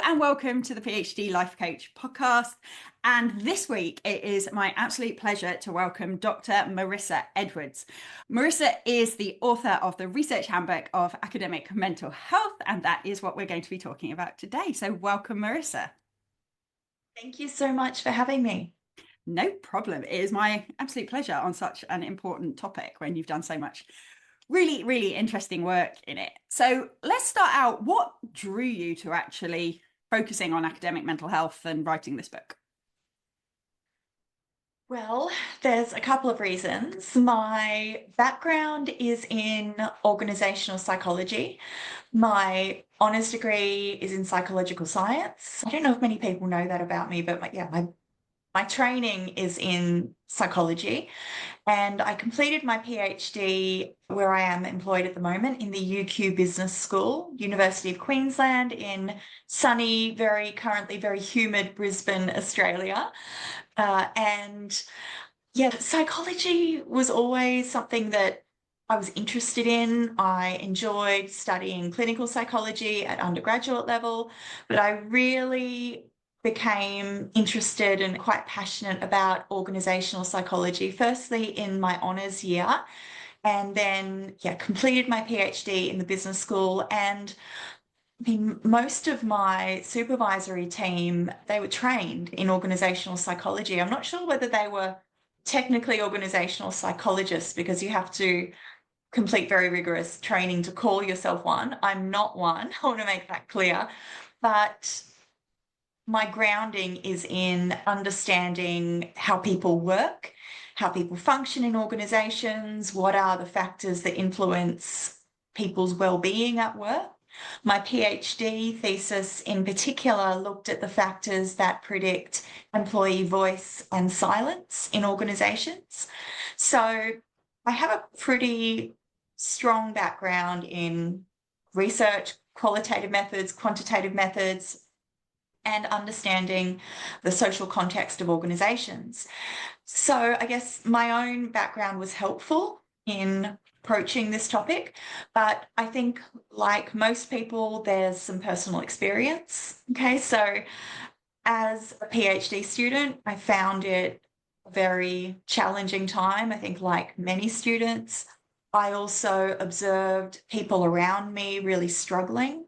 and welcome to the PhD Life Coach podcast. And this week it is my absolute pleasure to welcome Dr. Marissa Edwards. Marissa is the author of the Research Handbook of Academic Mental Health, and that is what we're going to be talking about today. So welcome, Marissa. Thank you so much for having me. No problem. It is my absolute pleasure on such an important topic when you've done so much really interesting work in it. So let's start out. What drew you to actually focusing on academic mental health and writing this book? Well, there's a couple of reasons. My background is in organizational psychology. My honours degree is in psychological science. I don't know if many people know that about me, but my training is in psychology. And I completed my PhD where I am employed at the moment in the UQ Business School, University of Queensland, in sunny, currently very humid Brisbane, Australia. Psychology was always something that I was interested in. I enjoyed studying clinical psychology at undergraduate level, but I really became interested and quite passionate about organizational psychology, firstly in my honours year, and then completed my PhD in the business school. And most of my supervisory team, they were trained in organizational psychology. I'm not sure whether they were technically organizational psychologists, because you have to complete very rigorous training to call yourself one. I'm not one. I want to make that clear. But my grounding is in understanding how people work, how people function in organizations, what are the factors that influence people's well-being at work. My PhD thesis in particular looked at the factors that predict employee voice and silence in organizations. So I have a pretty strong background in research, qualitative methods, quantitative methods, and understanding the social context of organizations. So I guess my own background was helpful in approaching this topic, but I think, like most people, there's some personal experience. Okay, so as a PhD student, I found it a very challenging time. I think, like many students, I also observed people around me really struggling.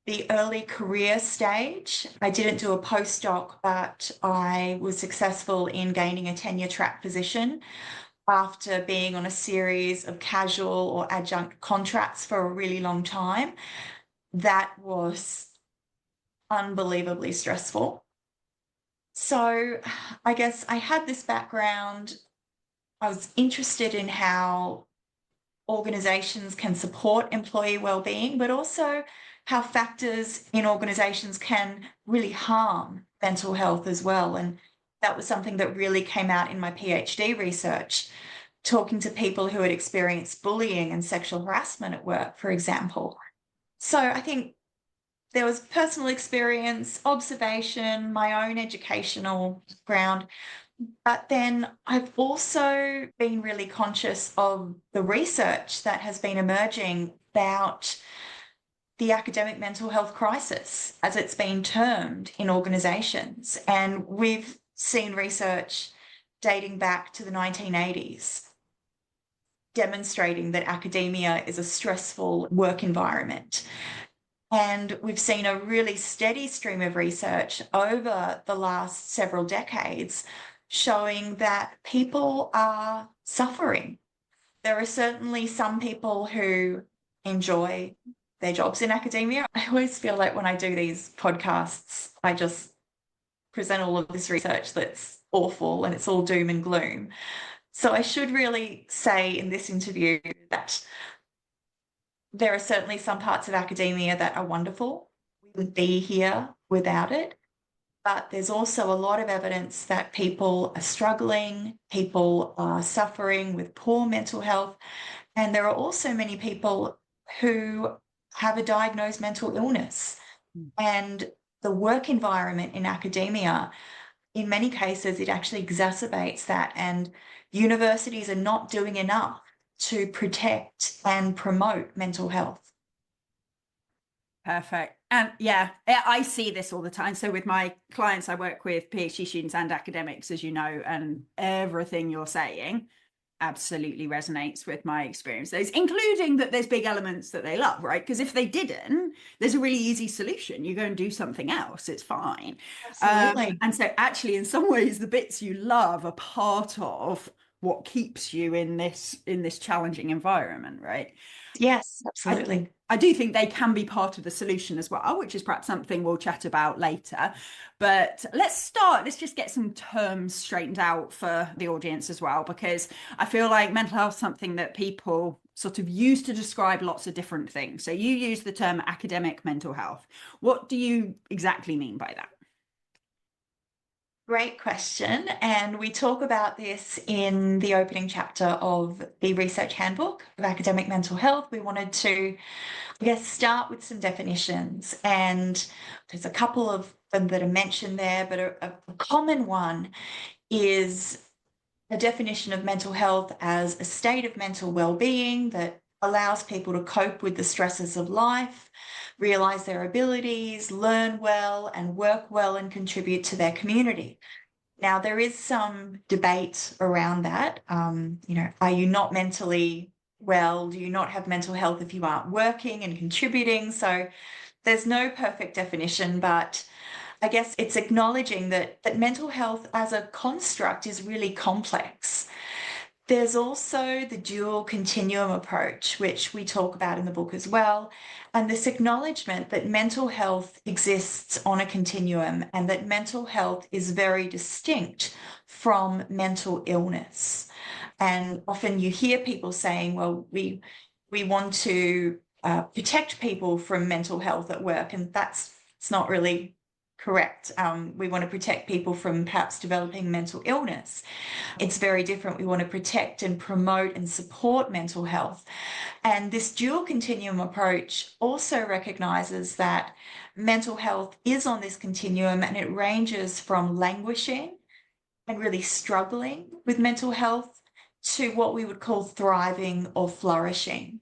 The early career stage, I didn't do a postdoc, but I was successful in gaining a tenure track position after being on a series of casual or adjunct contracts for a really long time. That was unbelievably stressful. So I guess I had this background. I was interested in how organizations can support employee well-being, but also how factors in organizations can really harm mental health as well. And that was something that really came out in my PhD research, talking to people who had experienced bullying and sexual harassment at work, for example. So I think there was personal experience, observation, my own educational background, but then I've also been really conscious of the research that has been emerging about the academic mental health crisis, as it's been termed in organizations. And we've seen research dating back to the 1980s demonstrating that academia is a stressful work environment. And we've seen a really steady stream of research over the last several decades showing that people are suffering. There are certainly some people who enjoy their jobs in academia. I always feel like when I do these podcasts, I just present all of this research that's awful and it's all doom and gloom. So I should really say in this interview that there are certainly some parts of academia that are wonderful. We wouldn't be here without it. But there's also a lot of evidence that people are struggling, people are suffering with poor mental health, and there are also many people who have a diagnosed mental illness. And the work environment in academia, in many cases, it actually exacerbates that, and universities are not doing enough to protect and promote mental health. Perfect. And yeah, I see this all the time. So with my clients, I work with PhD students and academics, as you know, and everything you're saying absolutely resonates with my experiences, including that there's big elements that they love, right? Because if they didn't, there's a really easy solution. You go and do something else, it's fine. Absolutely. And so actually, in some ways, the bits you love are part of what keeps you in this challenging environment, right? Yes, I, absolutely. I do think they can be part of the solution as well, which is perhaps something we'll chat about later. But let's just get some terms straightened out for the audience as well, because I feel like mental health is something that people sort of use to describe lots of different things. So you use the term academic mental health. What do you exactly mean by that? Great question. And we talk about this in the opening chapter of the Research Handbook of Academic Mental Health. We wanted to, I guess, start with some definitions. And there's a couple of them that are mentioned there, but a common one is a definition of mental health as a state of mental well-being that allows people to cope with the stresses of life, realize their abilities, learn well, and work well and contribute to their community. Now, there is some debate around that. Are you not mentally well? Do you not have mental health if you aren't working and contributing? So there's no perfect definition, but I guess it's acknowledging that mental health as a construct is really complex. There's also the dual continuum approach, which we talk about in the book as well, and this acknowledgement that mental health exists on a continuum and that mental health is very distinct from mental illness. And often you hear people saying, well, we want to protect people from mental health at work, and it's not really correct. We want to protect people from perhaps developing mental illness. It's very different. We want to protect and promote and support mental health. And this dual continuum approach also recognizes that mental health is on this continuum and it ranges from languishing and really struggling with mental health to what we would call thriving or flourishing.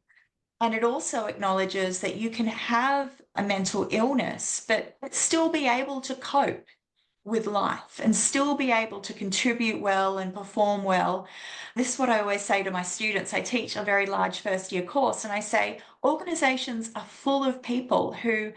And it also acknowledges that you can have a mental illness, but still be able to cope with life and still be able to contribute well and perform well. This is what I always say to my students. I teach a very large first year course, and I say organizations are full of people who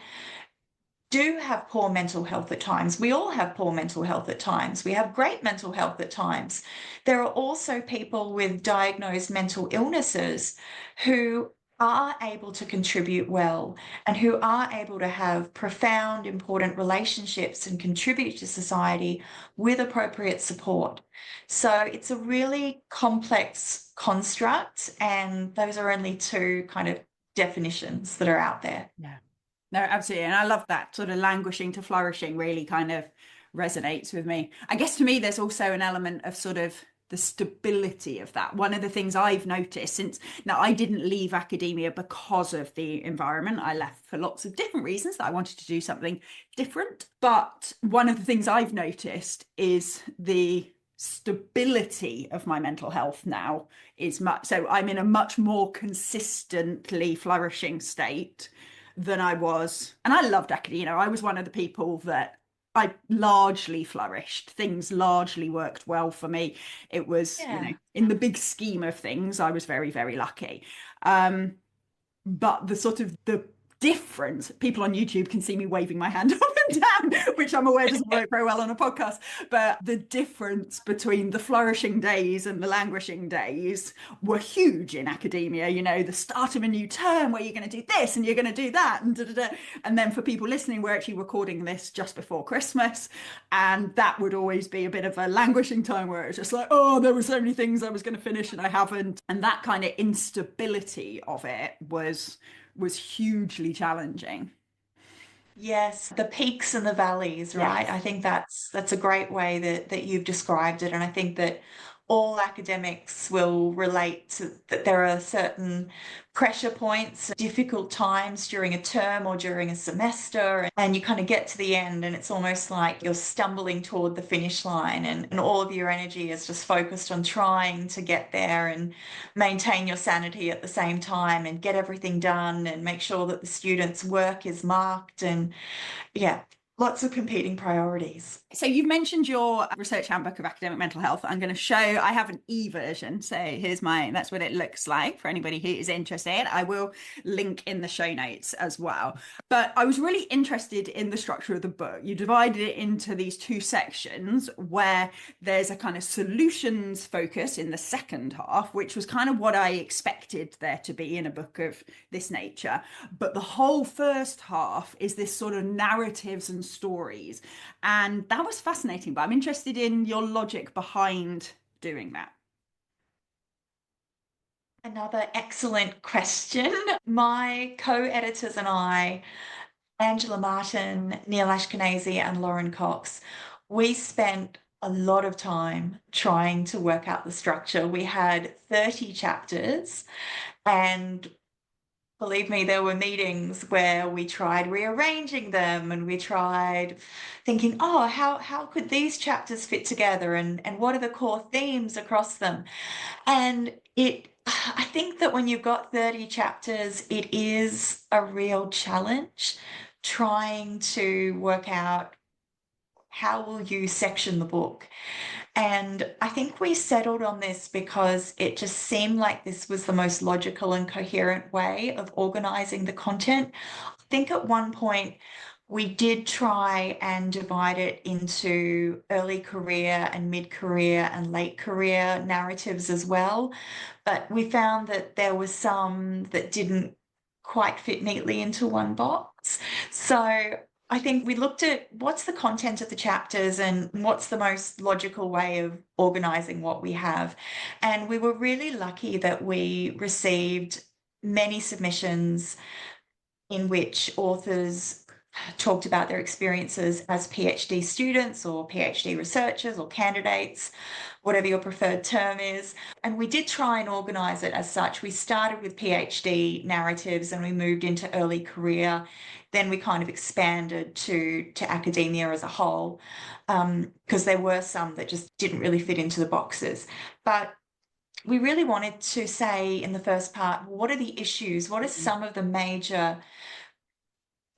do have poor mental health at times. We all have poor mental health at times. We have great mental health at times. There are also people with diagnosed mental illnesses who are able to contribute well and who are able to have profound, important relationships and contribute to society with appropriate support. So it's a really complex construct, and those are only two kind of definitions that are out there. Yeah. No, absolutely. And I love that sort of languishing to flourishing really kind of resonates with me. I guess to me, there's also an element of sort of the stability of that. One of the things I've noticed since now I didn't leave academia because of the environment. I left for lots of different reasons that I wanted to do something different. But one of the things I've noticed is the stability of my mental health now is much so I'm in a much more consistently flourishing state than I was. And I loved academia. I was one of the people that I largely flourished. Things largely worked well for me. It was, Yeah. in the big scheme of things, I was very, very lucky. But the sort of the difference, people on YouTube can see me waving my hand up and down, which I'm aware doesn't work very well on a podcast, but the difference between the flourishing days and the languishing days were huge in academia. The start of a new term where you're going to do this and you're going to do that and da, da, da. And then for people listening, we're actually recording this just before Christmas, and that would always be a bit of a languishing time where it's just like, oh, there were so many things I was going to finish and I haven't. And that kind of instability of it was hugely challenging. Yes, the peaks and the valleys, right? Yes. I think that's a great way that you've described it. And I think that all academics will relate to that there are certain pressure points, difficult times during a term or during a semester, and you kind of get to the end and it's almost like you're stumbling toward the finish line, and all of your energy is just focused on trying to get there and maintain your sanity at the same time and get everything done and make sure that the students' work is marked, and yeah, lots of competing priorities. So you've mentioned your research handbook of academic mental health. I'm going to show, I have an e-version. So here's that's what it looks like for anybody who is interested. I will link in the show notes as well. But I was really interested in the structure of the book. You divided it into these two sections where there's a kind of solutions focus in the second half, which was kind of what I expected there to be in a book of this nature. But the whole first half is this sort of narratives and stories. And that was fascinating, but I'm interested in your logic behind doing that. Another excellent question. My co-editors and I, Angela Martin, Neil Ashkenazi, and Lauren Cox, we spent a lot of time trying to work out the structure. We had 30 chapters, and believe me, there were meetings where we tried rearranging them and we tried thinking, oh, how could these chapters fit together, and what are the core themes across them? And I think that when you've got 30 chapters, it is a real challenge trying to work out how will you section the book. And I think we settled on this because it just seemed like this was the most logical and coherent way of organizing the content. I think at one point we did try and divide it into early career and mid-career and late career narratives as well. But we found that there were some that didn't quite fit neatly into one box. So I think we looked at what's the content of the chapters and what's the most logical way of organizing what we have. And we were really lucky that we received many submissions in which authors talked about their experiences as PhD students or PhD researchers or candidates, whatever your preferred term is. And we did try and organize it as such. We started with PhD narratives and we moved into early career. Then we kind of expanded to academia as a whole, because there were some that just didn't really fit into the boxes. But we really wanted to say in the first part, what are the issues? What are some of the major,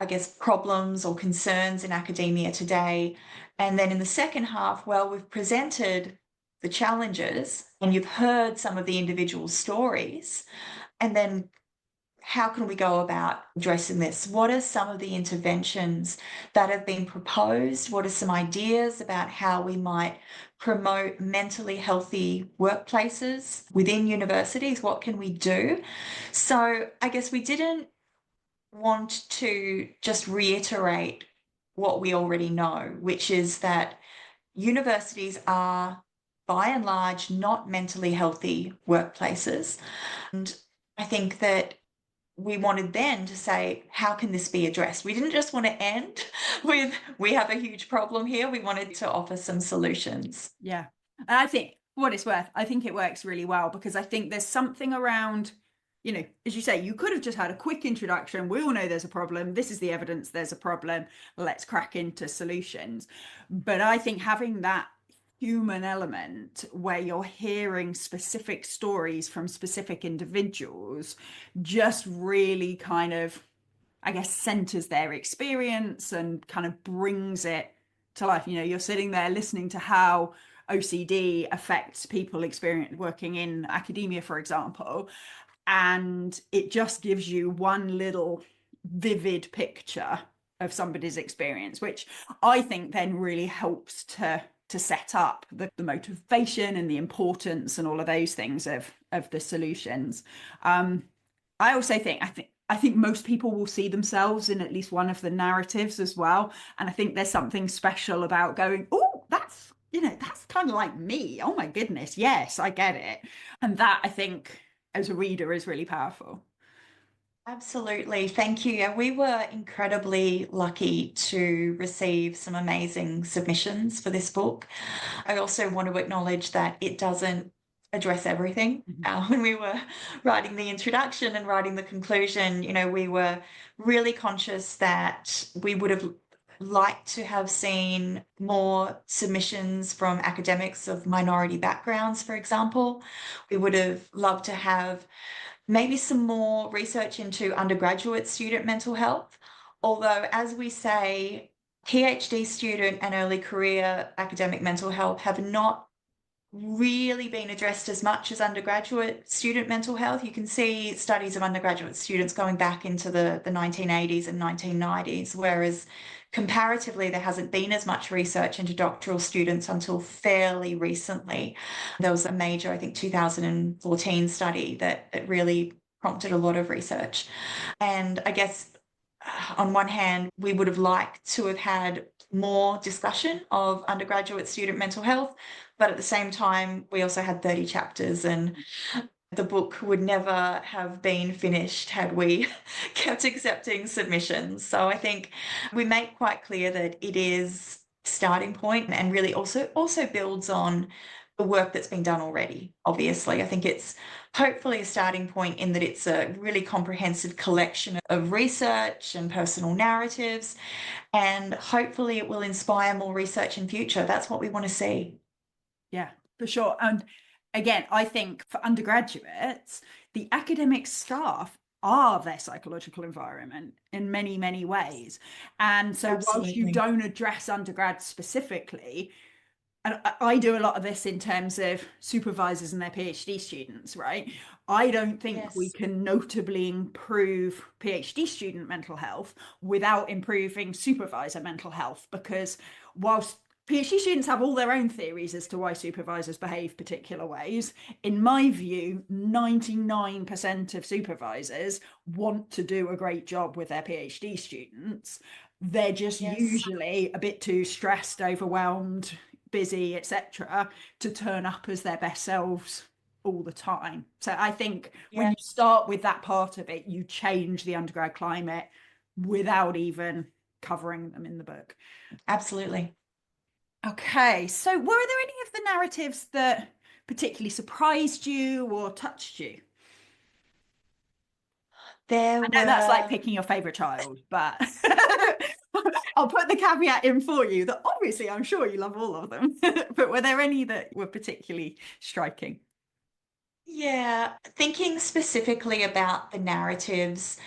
I guess, problems or concerns in academia today? And then in the second half, well, we've presented the challenges and you've heard some of the individual stories. And then how can we go about addressing this? What are some of the interventions that have been proposed? What are some ideas about how we might promote mentally healthy workplaces within universities? What can we do? So I guess we didn't want to just reiterate what we already know, which is that universities are by and large not mentally healthy workplaces. And I think that we wanted then to say, how can this be addressed? We didn't just want to end with, we have a huge problem here. We wanted to offer some solutions. Yeah. And I think, for what it's worth, I think it works really well because I think there's something around, you know, as you say, you could have just had a quick introduction. We all know there's a problem. This is the evidence there's a problem. Let's crack into solutions. But I think having that human element where you're hearing specific stories from specific individuals just really kind of, I guess, centers their experience and kind of brings it to life. You know, you're sitting there listening to how OCD affects people experience working in academia, for example, and it just gives you one little vivid picture of somebody's experience, which I think then really helps to set up the motivation and the importance and all of those things of the solutions. I also think I think most people will see themselves in at least one of the narratives as well. And I think there's something special about going, oh, that's, you know, that's kind of like me. Oh my goodness, yes, I get it. And that I think as a reader is really powerful. Absolutely. Thank you. Yeah, we were incredibly lucky to receive some amazing submissions for this book. I also want to acknowledge that it doesn't address everything. Mhm. When we were writing the introduction and writing the conclusion, we were really conscious that we would have liked to have seen more submissions from academics of minority backgrounds, for example. We would have loved to have maybe some more research into undergraduate student mental health. Although, as we say, PhD student and early career academic mental health have not really been addressed as much as undergraduate student mental health. You can see studies of undergraduate students going back into the 1980s and 1990s, whereas comparatively, there hasn't been as much research into doctoral students until fairly recently. There was a major, I think, 2014 study that really prompted a lot of research. And I guess on one hand, we would have liked to have had more discussion of undergraduate student mental health, but at the same time, we also had 30 chapters, and the book would never have been finished had we kept accepting submissions. So I think we make quite clear that it is starting point and really also builds on the work that's been done already. Obviously, I think it's hopefully a starting point in that it's a really comprehensive collection of research and personal narratives, and hopefully it will inspire more research in future. That's what we want to see. Yeah, for sure. And again, I think for undergraduates, the academic staff are their psychological environment in many, many ways. And so, whilst you Absolutely. don't address undergrads specifically, and I do a lot of this in terms of supervisors and their PhD students, right? I don't think we Yes. can notably improve PhD student mental health without improving supervisor mental health, because whilst PhD students have all their own theories as to why supervisors behave particular ways, in my view, 99% of supervisors want to do a great job with their PhD students. They're just Yes. usually a bit too stressed, overwhelmed, busy, etc., to turn up as their best selves all the time. So I think when Yeah. you start with that part of it, you change the undergrad climate without even covering them in the book. Absolutely. Okay, so were there any of the narratives that particularly surprised you or touched you? There I know that's like were, picking your favorite child, but I'll put the caveat in for you that obviously I'm sure you love all of them. But were there any that were particularly striking? yeah, thinking specifically about the narratives,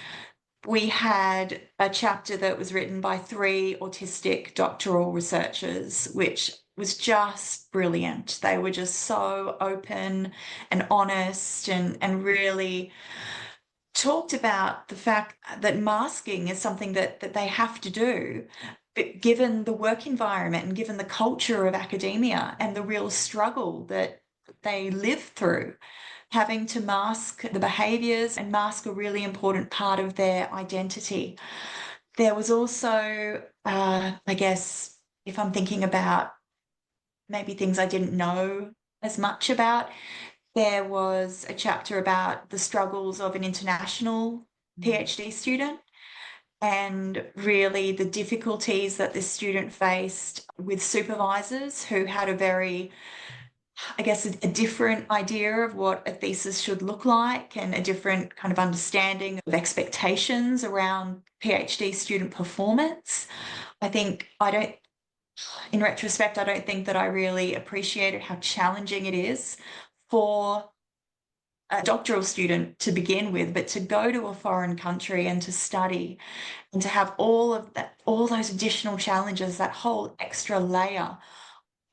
we had a chapter that was written by three autistic doctoral researchers, which was just brilliant. They were just so open and honest and really talked about the fact that masking is something that they have to do, but given the work environment and given the culture of academia and the real struggle that they live through, having to mask the behaviors and mask a really important part of their identity. There was also, I guess, if I'm thinking about maybe things I didn't know as much about, there was a chapter about the struggles of an international Mm. PhD student and really the difficulties that this student faced with supervisors who had a very, I guess, a different idea of what a thesis should look like and a different kind of understanding of expectations around PhD student performance. I think I don't, in retrospect, I don't think that I really appreciated how challenging it is for a doctoral student to begin with, but to go to a foreign country and to study and to have all of that, all those additional challenges, that whole extra layer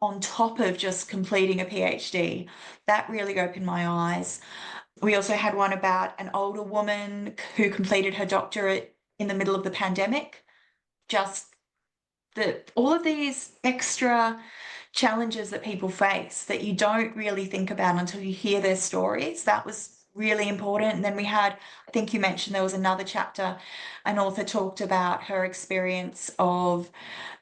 on top of just completing a PhD, that really opened my eyes. We also had one about an older woman who completed her doctorate in the middle of the pandemic. Just all of these extra challenges that people face that you don't really think about until you hear their stories. That was really important. And then we had, I think you mentioned there was another chapter, an author talked about her experience of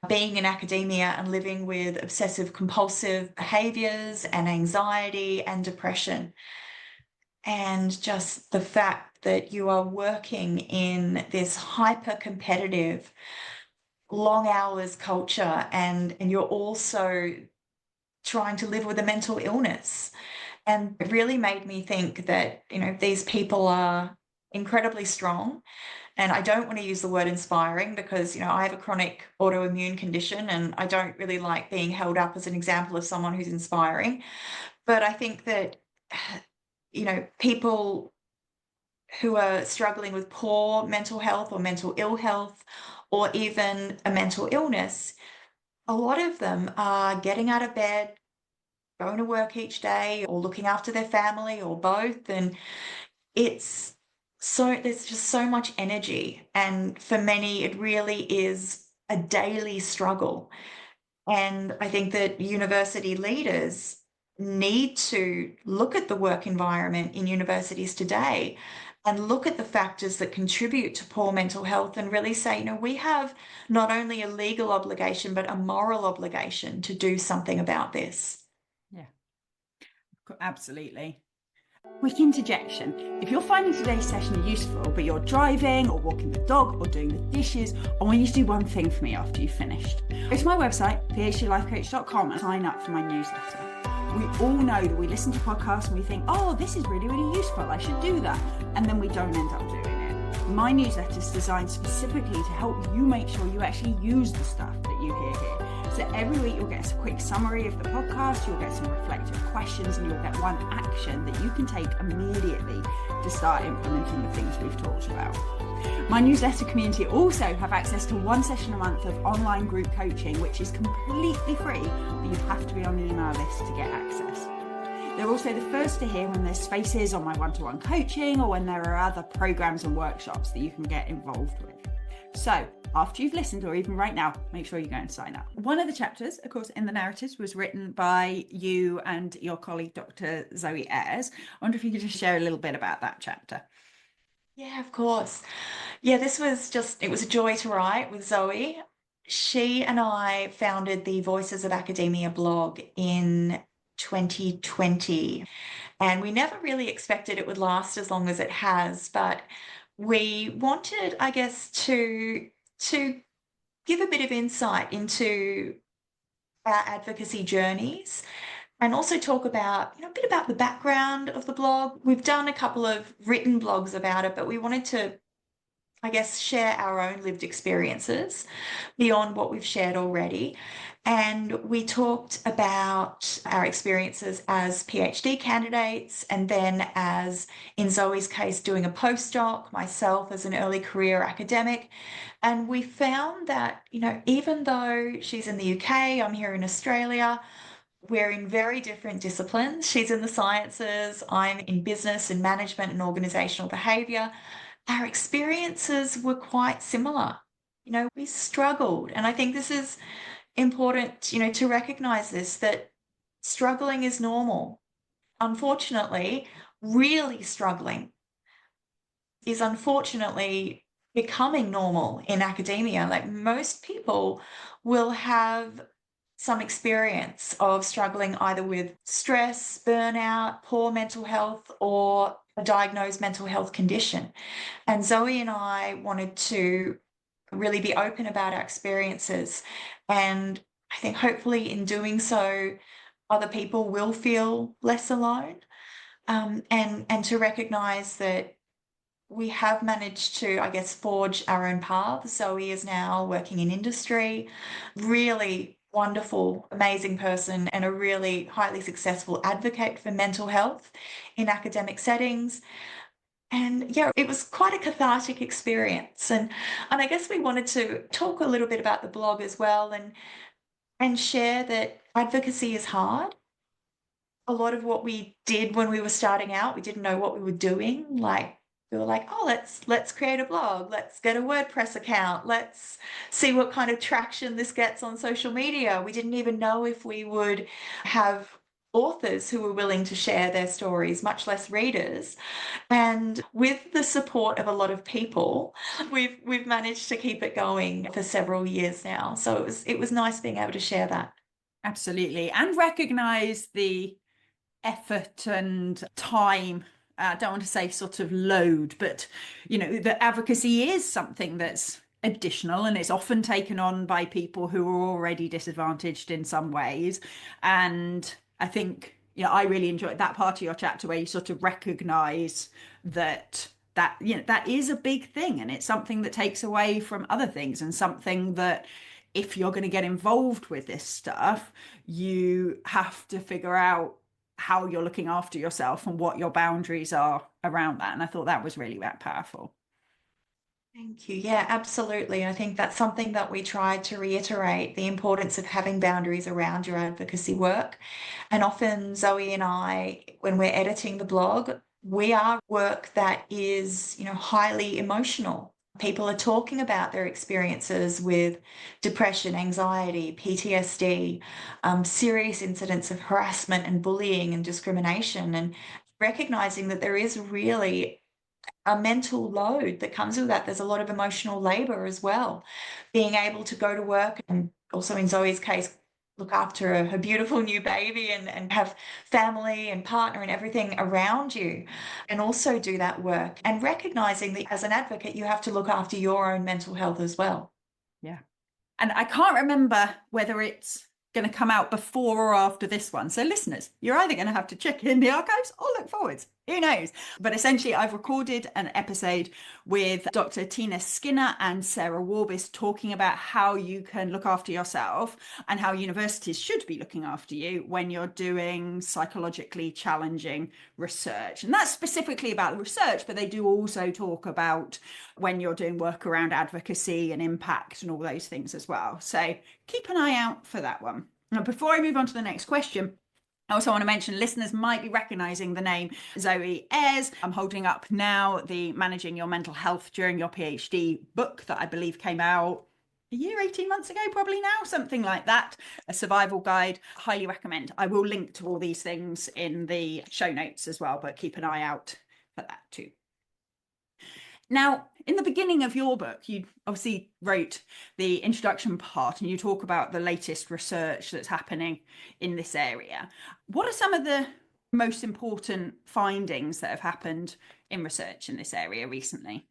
being in academia and living with obsessive compulsive behaviors and anxiety and depression. And just the fact that you are working in this hyper competitive, long hours culture, and you're also trying to live with a mental illness. And it really made me think that, these people are incredibly strong. And I don't want to use the word inspiring because, I have a chronic autoimmune condition and I don't really like being held up as an example of someone who's inspiring. But I think that, people who are struggling with poor mental health or mental ill health or even a mental illness, a lot of them are getting out of bed, going to work each day, or looking after their family, or both. And it's there's just so much energy. And for many, it really is a daily struggle. And I think that university leaders need to look at the work environment in universities today and look at the factors that contribute to poor mental health and really say, we have not only a legal obligation, but a moral obligation to do something about this. Yeah, absolutely. Quick interjection. If you're finding today's session useful, but you're driving or walking the dog or doing the dishes, I want you to do one thing for me after you've finished. Go to my website, phdlifecoach.com, and sign up for my newsletter. We all know that we listen to podcasts and we think, oh, this is really, really useful, I should do that. And then we don't end up doing it. My newsletter is designed specifically to help you make sure you actually use the stuff that you hear here. So every week you'll get a quick summary of the podcast, you'll get some reflective questions, and you'll get one action that you can take immediately to start implementing the things we've talked about. My newsletter community also have access to 1 session a month of online group coaching, which is completely free, but you have to be on the email list to get access. They're also the first to hear when there's spaces on my one-to-one coaching or when there are other programs and workshops that you can get involved with. So after you've listened, or even right now, make sure you go and sign up. One of the chapters, of course, in the narratives was written by you and your colleague, Dr. Zoe Ayres. I wonder if you could just share a little bit about that chapter. Yeah, of course. Yeah, it was a joy to write with Zoe. She and I founded the Voices of Academia blog in 2020, and we never really expected it would last as long as it has, but we wanted, I guess, to give a bit of insight into our advocacy journeys and also talk about, a bit about the background of the blog. We've done a couple of written blogs about it, but we wanted to, I guess, share our own lived experiences beyond what we've shared already. And we talked about our experiences as PhD candidates, and then as, in Zoe's case, doing a postdoc, myself as an early career academic. And we found that, even though she's in the UK, I'm here in Australia, we're in very different disciplines. She's in the sciences, I'm in business and management and organizational behavior. Our experiences were quite similar. We struggled. And I think this is important, to recognize this, that struggling is normal. Unfortunately, really struggling is unfortunately becoming normal in academia. Like, most people will have some experience of struggling either with stress, burnout, poor mental health, or a diagnosed mental health condition. And Zoe and I wanted to really be open about our experiences. And I think hopefully in doing so, other people will feel less alone, and to recognize that we have managed to, I guess, forge our own paths. Zoe is now working in industry, really wonderful, amazing person, and a really highly successful advocate for mental health in academic settings. And yeah, it was quite a cathartic experience. And I guess we wanted to talk a little bit about the blog as well, and share that advocacy is hard. A lot of what we did when we were starting out, we didn't know what we were doing. Like, we were like, oh, let's create a blog, let's get a WordPress account, let's see what kind of traction this gets on social media. We didn't even know if we would have authors who were willing to share their stories, much less readers. And with the support of a lot of people, we've managed to keep it going for several years now. So it was nice being able to share that. Absolutely. And recognize the effort and time I don't want to say sort of load, but that advocacy is something that's additional and it's often taken on by people who are already disadvantaged in some ways. And I think, I really enjoyed that part of your chapter where you sort of recognize that is a big thing, and it's something that takes away from other things, and something that if you're going to get involved with this stuff, you have to figure out how you're looking after yourself and what your boundaries are around that. And I thought that was really that powerful. Thank you. Yeah, absolutely. I think that's something that we tried to reiterate, the importance of having boundaries around your advocacy work. And often Zoe and I, when we're editing the blog, we are work that is, highly emotional. People are talking about their experiences with depression, anxiety, PTSD, serious incidents of harassment and bullying and discrimination, and recognizing that there is really a mental load that comes with that. There's a lot of emotional labor as well. Being able to go to work and also, in Zoe's case, look after her beautiful new baby and have family and partner and everything around you, and also do that work, and recognizing that as an advocate, you have to look after your own mental health as well. Yeah. And I can't remember whether it's going to come out before or after this one. So listeners, you're either going to have to check in the archives or look forwards. Who knows? But essentially, I've recorded an episode with Dr. Tina Skinner and Sarah Warbis talking about how you can look after yourself and how universities should be looking after you when you're doing psychologically challenging research. And that's specifically about the research, but they do also talk about when you're doing work around advocacy and impact and all those things as well. So keep an eye out for that one. Now, before I move on to the next question, I also want to mention listeners might be recognizing the name Zoe Ayres. I'm holding up now the Managing Your Mental Health During Your PhD book that I believe came out a year, 18 months ago, probably now, something like that. A survival guide. Highly recommend. I will link to all these things in the show notes as well, but keep an eye out for that too. Now, in the beginning of your book, you obviously wrote the introduction part and you talk about the latest research that's happening in this area. What are some of the most important findings that have happened in research in this area recently?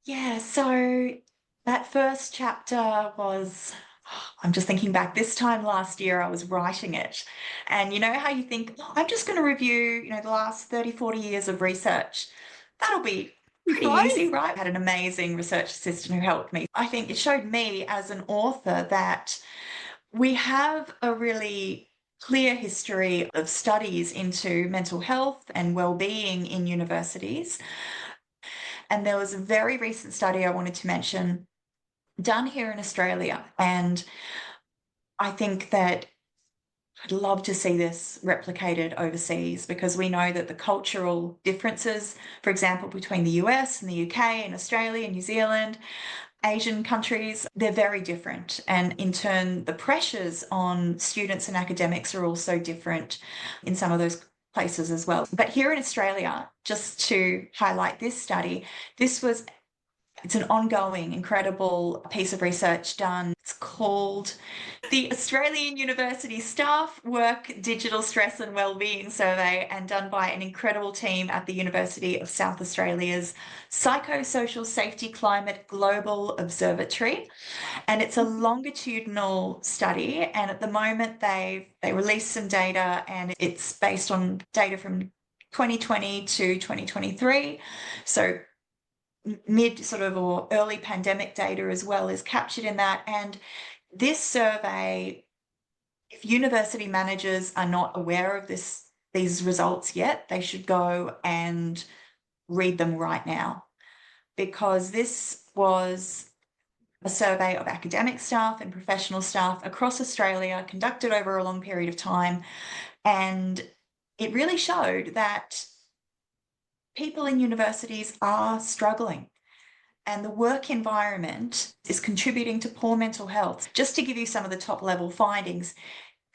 Yeah, so that first chapter was, I'm just thinking back, this time last year I was writing it. And you know how you think, oh, I'm just going to review, the last 30, 40 years of research. That'll be pretty easy, right? I had an amazing research assistant who helped me. I think it showed me as an author that we have a really clear history of studies into mental health and well-being in universities. And there was a very recent study I wanted to mention done here in Australia. And I think that I'd love to see this replicated overseas, because we know that the cultural differences, for example, between the US and the UK and Australia and New Zealand, Asian countries, they're very different. And in turn, the pressures on students and academics are also different in some of those places as well. But here in Australia, just to highlight this study, it's an ongoing, incredible piece of research done. It's called the Australian University Staff Work Digital Stress and Wellbeing Survey, and done by an incredible team at the University of South Australia's Psychosocial Safety Climate Global Observatory. And it's a longitudinal study. And at the moment, they released some data, and it's based on data from 2020 to 2023. So mid sort of or early pandemic data as well is captured in that. And this survey, if university managers are not aware of these results yet, they should go and read them right now, because this was a survey of academic staff and professional staff across Australia conducted over a long period of time. And it really showed that people in universities are struggling, and the work environment is contributing to poor mental health. Just to give you some of the top level findings,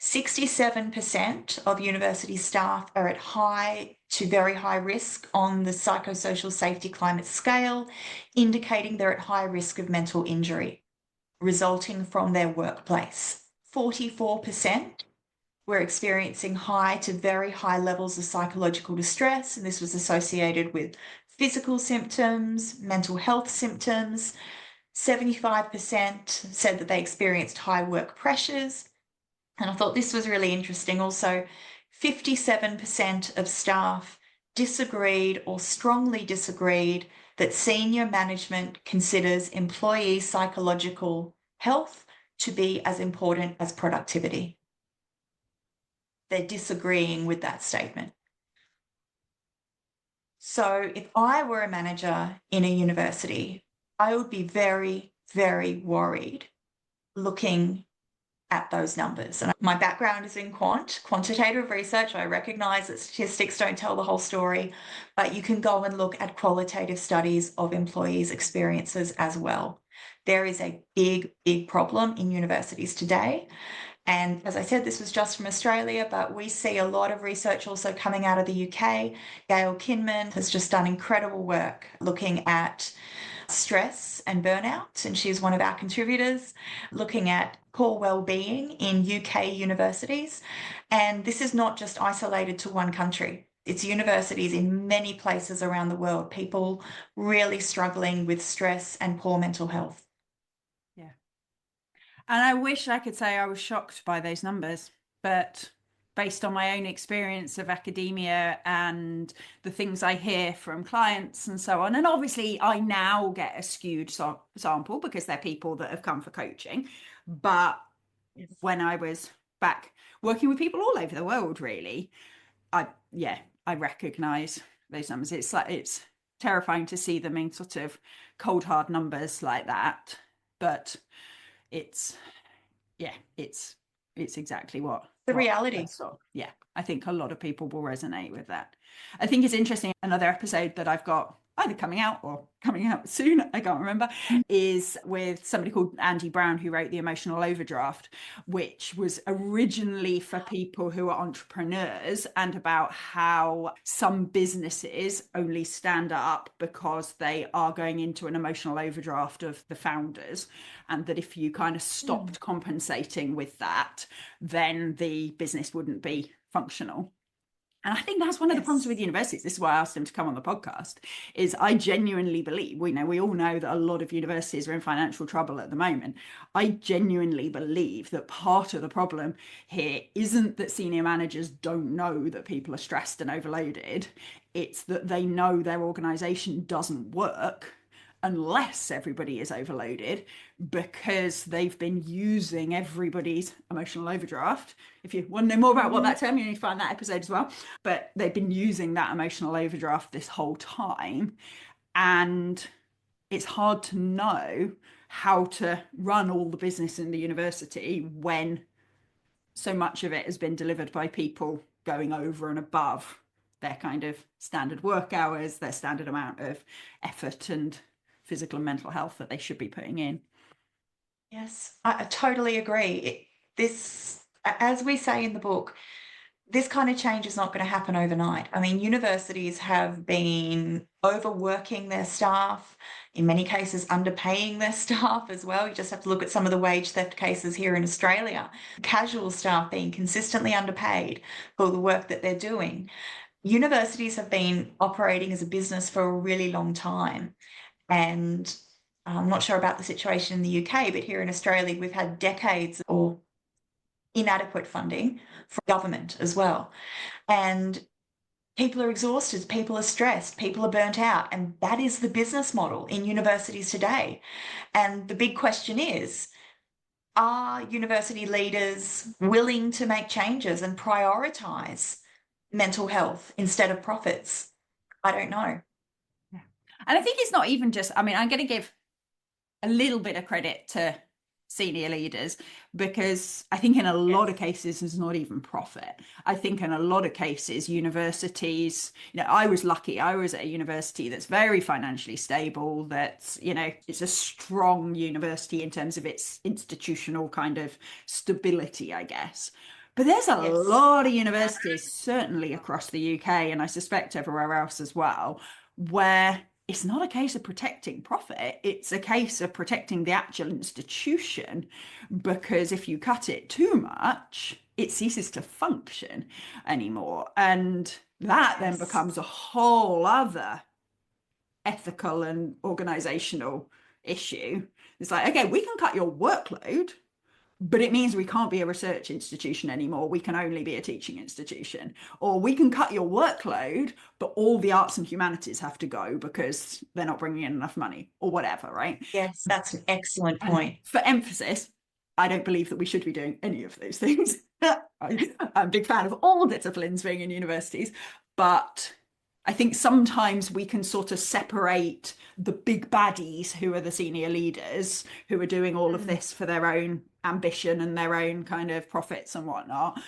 67% of university staff are at high to very high risk on the psychosocial safety climate scale, indicating they're at high risk of mental injury resulting from their workplace. 44% were experiencing high to very high levels of psychological distress, and this was associated with physical symptoms, mental health symptoms. 75% said that they experienced high work pressures. And I thought this was really interesting. Also, 57% of staff disagreed or strongly disagreed that senior management considers employee psychological health to be as important as productivity. They're disagreeing with that statement. So if I were a manager in a university, I would be very, very worried looking at those numbers. And my background is in quantitative research. I recognize that statistics don't tell the whole story, but you can go and look at qualitative studies of employees' experiences as well. There is a big, big problem in universities today. And as I said, this was just from Australia, but we see a lot of research also coming out of the UK. Gail Kinman has just done incredible work looking at stress and burnout, and she's one of our contributors, looking at core well-being in UK universities. And this is not just isolated to one country. It's universities in many places around the world, people really struggling with stress and poor mental health. Yeah. And I wish I could say I was shocked by those numbers, but based on my own experience of academia and the things I hear from clients and so on, and obviously I now get a skewed sample because they're people that have come for coaching, but when I was back working with people all over the world, really, I recognize those numbers. It's like, it's terrifying to see them in sort of cold hard numbers like that, but it's it's exactly what The reality. yeah, I think a lot of people will resonate with that. I think it's interesting. Another episode that I've got either coming out or coming out soon, I can't remember, is with somebody called Andy Brown, who wrote The Emotional Overdraft, which was originally for people who are entrepreneurs, and about how some businesses only stand up because they are going into an emotional overdraft of the founders, and that if you kind of stopped compensating with that, then the business wouldn't be functional. And I think that's one of the problems with universities. This is why I asked him to come on the podcast, is I genuinely believe, we all know that a lot of universities are in financial trouble at the moment. I genuinely believe that part of the problem here isn't that senior managers don't know that people are stressed and overloaded. It's that they know their organization doesn't work unless everybody is overloaded, because they've been using everybody's emotional overdraft. If you want to know more about what that term, you need to find that episode as well. But they've been using that emotional overdraft this whole time. And it's hard to know how to run all the business in the university when so much of it has been delivered by people going over and above their kind of standard work hours, their standard amount of effort and physical and mental health that they should be putting in. Yes, I totally agree. This, as we say in the book, this kind of change is not going to happen overnight. I mean, universities have been overworking their staff, in many cases underpaying their staff as well. You just have to look at some of the wage theft cases here in Australia. Casual staff being consistently underpaid for the work that they're doing. Universities have been operating as a business for a really long time. And I'm not sure about the situation in the UK, but here in Australia, we've had decades or inadequate funding from government as well. And people are exhausted, people are stressed, people are burnt out. And that is the business model in universities today. And the big question is, are university leaders willing to make changes and prioritise mental health instead of profits? I don't know. Yeah. And I think it's not even just, I mean, I'm going to give a little bit of credit to senior leaders, because I think in a lot of cases it's not even profit. I think in a lot of cases universities, I was lucky. I was at a university that's very financially stable, that's, it's a strong university in terms of its institutional kind of stability, I guess. But there's a lot of universities, certainly across the UK, and I suspect everywhere else as well, where it's not a case of protecting profit. It's a case of protecting the actual institution, because if you cut it too much, it ceases to function anymore. And that then Yes. becomes a whole other ethical and organizational issue. It's like, okay, we can cut your workload, but it means we can't be a research institution anymore. We can only be a teaching institution. Or we can cut your workload, but all the arts and humanities have to go because they're not bringing in enough money or whatever, right? Yes, that's an excellent And point. for emphasis, I don't believe that we should be doing any of those things. I'm a big fan of all disciplines being in universities, but I think sometimes we can sort of separate the big baddies who are the senior leaders who are doing all of Mm. this for their own ambition and their own kind of profits and whatnot.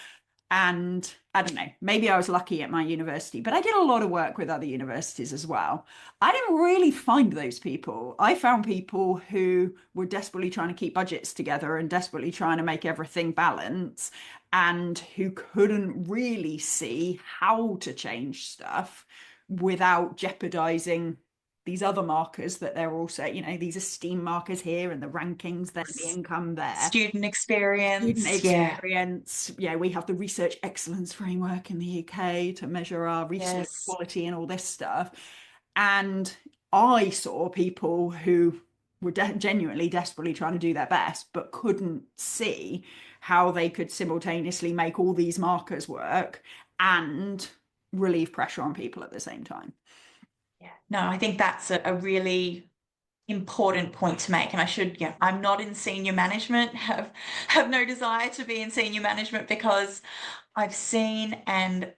And I don't know, maybe I was lucky at my university, but I did a lot of work with other universities as well. I didn't really find those people. I found people who were desperately trying to keep budgets together and desperately trying to make everything balance, and who couldn't really see how to change stuff without jeopardizing these other markers that they're also, these esteem markers here and the rankings, then the income there. Student Student experience. Yeah. experience. Yeah, we have the research excellence framework in the UK to measure our research Yes. quality and all this stuff. And I saw people who were genuinely desperately trying to do their best, but couldn't see how they could simultaneously make all these markers work and relieve pressure on people at the same time. Yeah. No, I think that's a really important point to make. And I'm not in senior management, have no desire to be in senior management, because I've seen and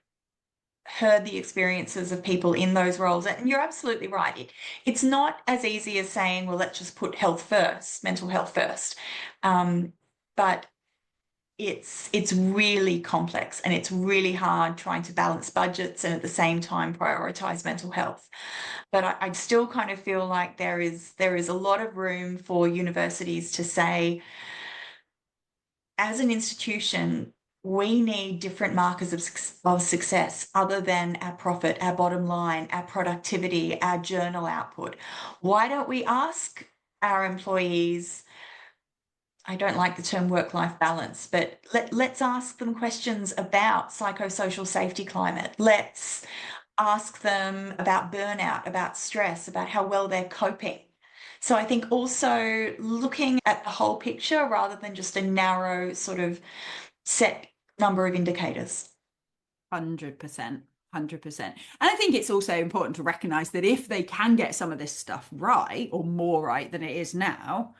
heard the experiences of people in those roles. And you're absolutely right. It's not as easy as saying, well, let's just put health first, mental health first. But it's really complex, and it's really hard trying to balance budgets and at the same time prioritize mental health. But I still kind of feel like there is a lot of room for universities to say, as an institution, we need different markers of success other than our profit, our bottom line, our productivity, our journal output. Why don't we ask our employees? I don't like the term work-life balance, but let's ask them questions about psychosocial safety climate. Let's ask them about burnout, about stress, about how well they're coping. So I think also looking at the whole picture rather than just a narrow sort of set number of indicators. 100%. 100%. And I think it's also important to recognize that if they can get some of this stuff right, or more right than it is now,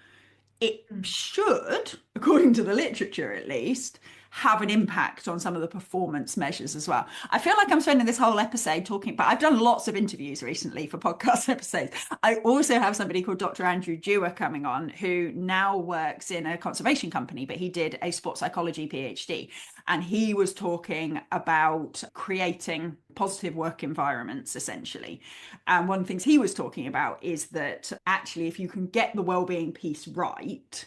it should, according to the literature at least, have an impact on some of the performance measures as well. I feel like I'm spending this whole episode talking, but I've done lots of interviews recently for podcast episodes. I also have somebody called Dr. Andrew Dewar coming on, who now works in a conservation company, but he did a sports psychology PhD. And he was talking about creating positive work environments, essentially. And one of the things he was talking about is that actually, if you can get the well-being piece right,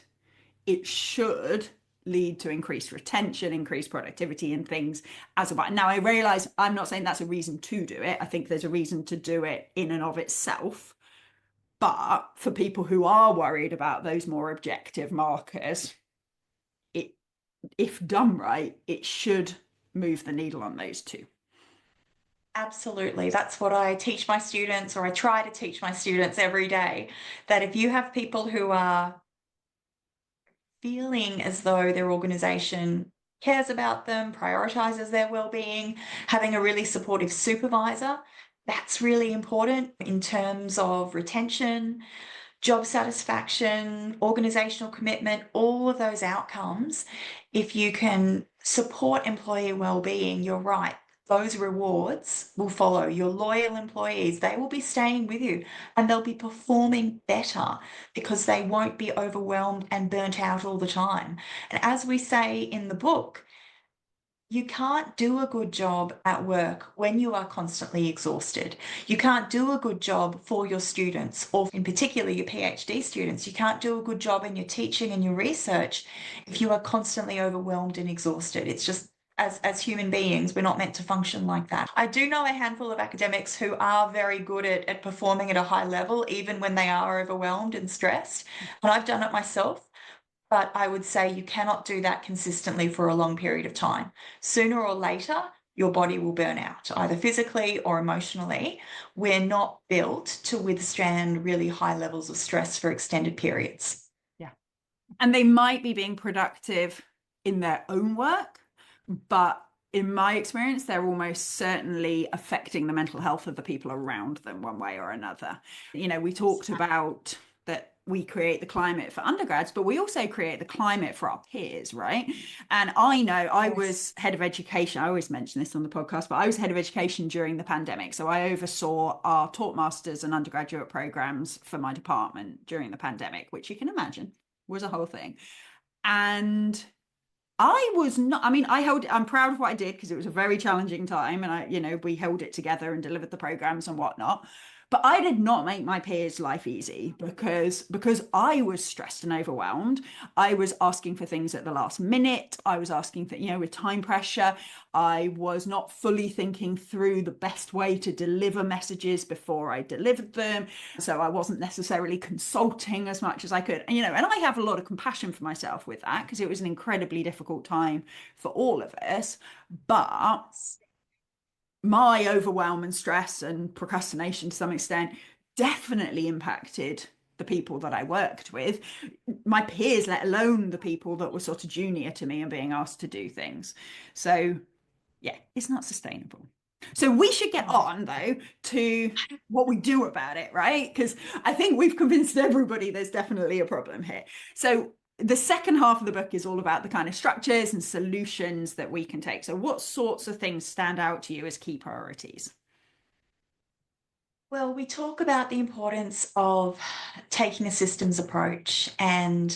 it should lead to increased retention, increased productivity, and things as well. Now, I realize I'm not saying that's a reason to do it. I think there's a reason to do it in and of itself. But for people who are worried about those more objective markers, it, if done right, it should move the needle on those two. Absolutely. That's what I teach my students, or I try to teach my students every day, that if you have people who are feeling as though their organization cares about them, prioritizes their well-being, having a really supportive supervisor, that's really important in terms of retention, job satisfaction, organizational commitment, all of those outcomes. If you can support employee well-being, you're right, those rewards will follow. Your loyal employees, they will be staying with you, and they'll be performing better because they won't be overwhelmed and burnt out all the time. And as we say in the book, you can't do a good job at work when you are constantly exhausted. You can't do a good job for your students, or in particular your PhD students. You can't do a good job in your teaching and your research if you are constantly overwhelmed and exhausted. It's just, as human beings, we're not meant to function like that. I do know a handful of academics who are very good at performing at a high level, even when they are overwhelmed and stressed. And I've done it myself. but I would say you cannot do that consistently for a long period of time. Sooner or later, your body will burn out, either physically or emotionally. We're not built to withstand really high levels of stress for extended periods. Yeah. And they might be being productive in their own work, but in my experience, they're almost certainly affecting the mental health of the people around them one way or another. You know, we talked about that we create the climate for undergrads, but we also create the climate for our peers, right? And I know I was head of education. I always mention this on the podcast, but I was head of education during the pandemic. So I oversaw our taught masters and undergraduate programs for my department during the pandemic, which you can imagine was a whole thing. And I was not, I mean, I'm proud of what I did because it was a very challenging time and we held it together and delivered the programs and whatnot. But I did not make my peers' life easy because I was stressed and overwhelmed. I was asking for things at the last minute. I was asking for, with time pressure, I was not fully thinking through the best way to deliver messages before I delivered them. So I wasn't necessarily consulting as much as I could, and I have a lot of compassion for myself with that because it was an incredibly difficult time for all of us. But my overwhelm and stress and procrastination to some extent definitely impacted the people that I worked with, my peers, let alone the people that were sort of junior to me and being asked to do things. So yeah, it's not sustainable. So we should get on though to what we do about it, right? Because I think we've convinced everybody there's definitely a problem here. So the second half of the book is all about the kind of structures and solutions that we can take. So what sorts of things stand out to you as key priorities? Well, we talk about the importance of taking a systems approach and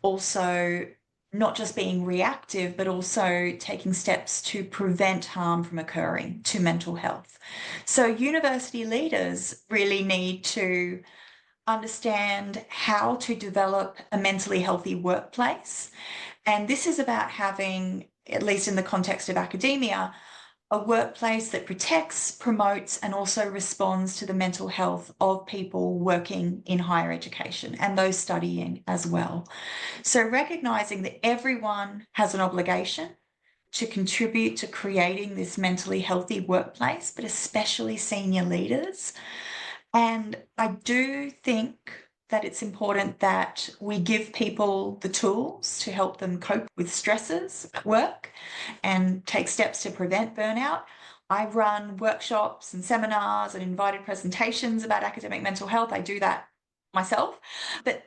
also not just being reactive, but also taking steps to prevent harm from occurring to mental health. So, university leaders really need to understand how to develop a mentally healthy workplace. And this is about having, at least in the context of academia, a workplace that protects, promotes, and also responds to the mental health of people working in higher education and those studying as well. So, recognizing that everyone has an obligation to contribute to creating this mentally healthy workplace, but especially senior leaders. And I do think that it's important that we give people the tools to help them cope with stresses at work and take steps to prevent burnout. I run workshops and seminars and invited presentations about academic mental health. I do that myself. But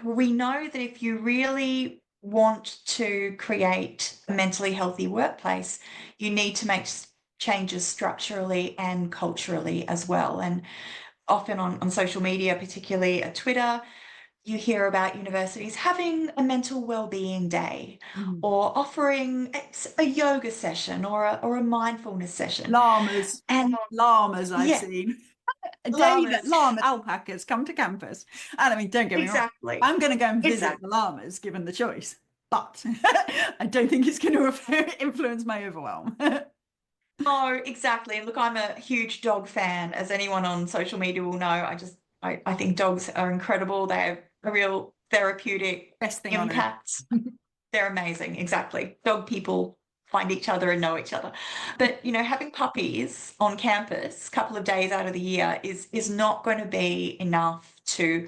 we know that if you really want to create a mentally healthy workplace, you need to make changes structurally and culturally as well. And often on social media, particularly at Twitter, you hear about universities having a mental well-being day or offering a yoga session or a mindfulness session. Llamas. And Llamas I've yeah, seen. llamas. Alpacas come to campus. And I mean, don't get me wrong, Exactly. I'm going to go and visit Exactly. the llamas given the choice, but I don't think it's going to influence my overwhelm. Oh, exactly. Look, I'm a huge dog fan, as anyone on social media will know. I think dogs are incredible. They have a real therapeutic Best thing on earth. impact. They're amazing. Exactly. Dog people find each other and know each other. But, having puppies on campus a couple of days out of the year is not going to be enough to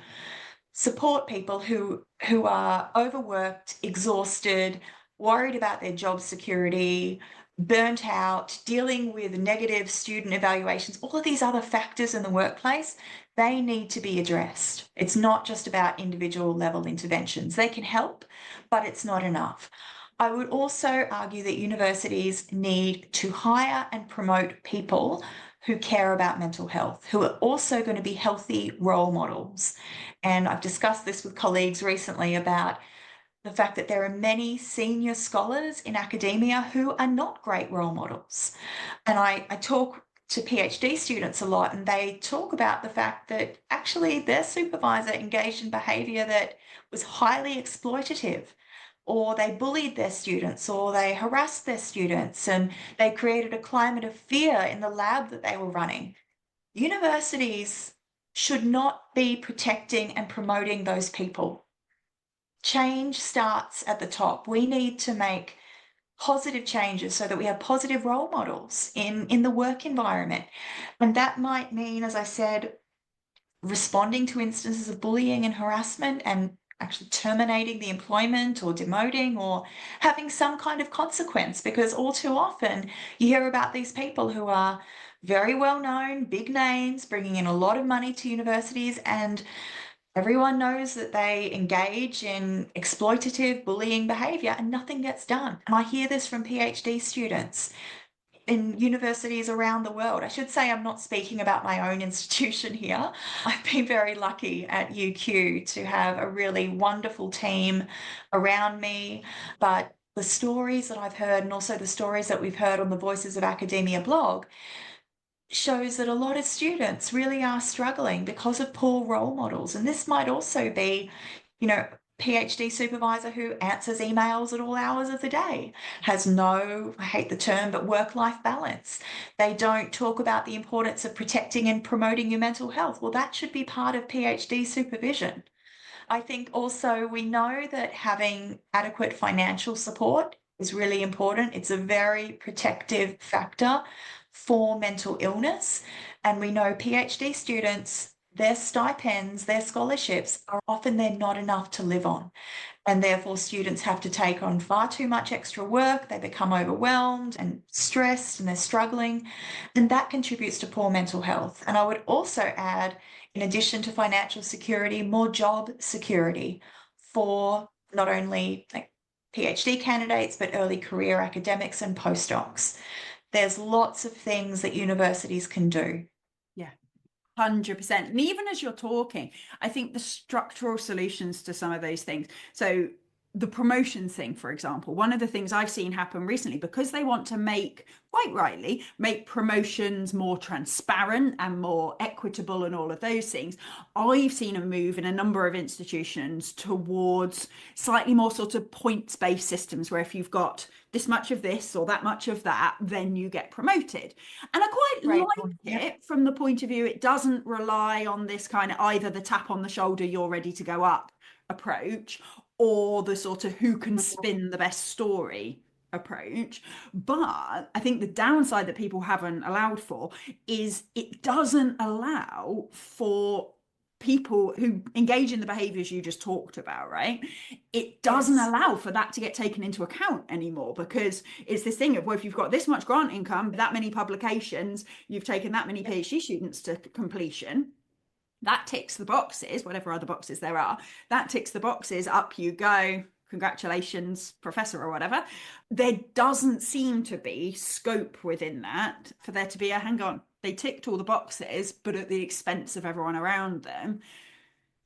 support people who are overworked, exhausted, worried about their job security, burnt out, dealing with negative student evaluations, all of these other factors in the workplace. They need to be addressed. It's not just about individual level interventions. They can help, but it's not enough. I would also argue that universities need to hire and promote people who care about mental health, who are also going to be healthy role models. And I've discussed this with colleagues recently about the fact that there are many senior scholars in academia who are not great role models. And I talk to PhD students a lot, and they talk about the fact that actually their supervisor engaged in behaviour that was highly exploitative, or they bullied their students, or they harassed their students, and they created a climate of fear in the lab that they were running. Universities should not be protecting and promoting those people. change starts at the top. We need to make positive changes so that we have positive role models in the work environment. And that might mean, as I said, responding to instances of bullying and harassment and actually terminating the employment or demoting or having some kind of consequence, because all too often you hear about these people who are very well known, big names, bringing in a lot of money to universities, and everyone knows that they engage in exploitative bullying behavior and nothing gets done. And I hear this from PhD students in universities around the world. I should say I'm not speaking about my own institution here. I've been very lucky at UQ to have a really wonderful team around me, but the stories that I've heard and also the stories that we've heard on the Voices of Academia blog shows that a lot of students really are struggling because of poor role models. And this might also be, PhD supervisor who answers emails at all hours of the day, has no, I hate the term, but work-life balance. They don't talk about the importance of protecting and promoting your mental health. Well, that should be part of PhD supervision. I think also we know that having adequate financial support is really important. It's a very protective factor for mental illness. And we know PhD students, their stipends, their scholarships are often they're not enough to live on. And therefore, students have to take on far too much extra work. They become overwhelmed and stressed and they're struggling. And that contributes to poor mental health. And I would also add, in addition to financial security, more job security for not only PhD candidates, but early career academics and postdocs. There's lots of things that universities can do. Yeah. 100%. And even as you're talking, I think the structural solutions to some of those things. So the promotion thing, for example, one of the things I've seen happen recently, because they want to quite rightly, make promotions more transparent and more equitable and all of those things, I've seen a move in a number of institutions towards slightly more sort of points-based systems, where if you've got this much of this or that much of that, then you get promoted. And I quite like it from the point of view, it doesn't rely on this kind of either the tap on the shoulder, you're ready to go up approach, or the sort of who can spin the best story approach. But I think the downside that people haven't allowed for is it doesn't allow for people who engage in the behaviors you just talked about, right? It doesn't allow for that to get taken into account anymore, because it's this thing of, well, if you've got this much grant income, that many publications, you've taken that many PhD students to completion, that ticks the boxes, whatever other boxes there are, that ticks the boxes, up you go, congratulations, professor or whatever. There doesn't seem to be scope within that for there to be a hang on, they ticked all the boxes, but at the expense of everyone around them.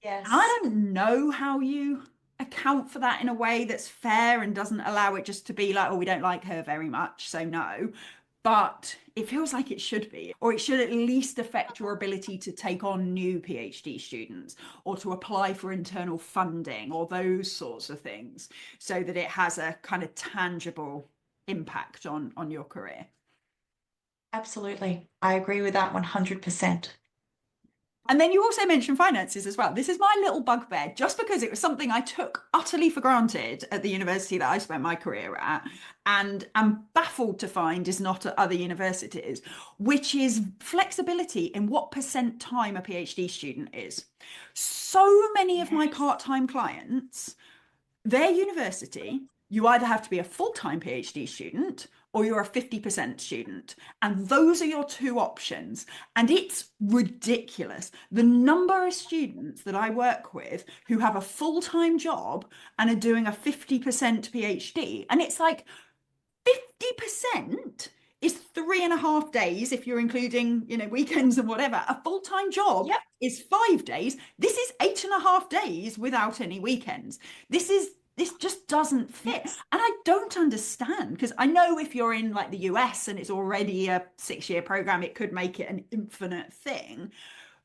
Yes. I don't know how you account for that in a way that's fair and doesn't allow it just to be like, oh, we don't like her very much, so no. But it feels like it should be, or it should at least affect your ability to take on new PhD students or to apply for internal funding or those sorts of things, so that it has a kind of tangible impact on your career. Absolutely. I agree with that 100%. And then you also mentioned finances as well. This is my little bugbear, just because it was something I took utterly for granted at the university that I spent my career at, and am baffled to find is not at other universities, which is flexibility in what percent time a PhD student is. So many of my part-time clients, their university, you either have to be a full-time PhD student or you're a 50% student. And those are your two options. And it's ridiculous. The number of students that I work with who have a full-time job and are doing a 50% PhD. And it's like 50% is 3.5 days if you're including, weekends and whatever. A full-time job is 5 days. This is 8.5 days without any weekends. This just doesn't fit. And I don't understand, because I know if you're in like the US and it's already a 6-year program, it could make it an infinite thing.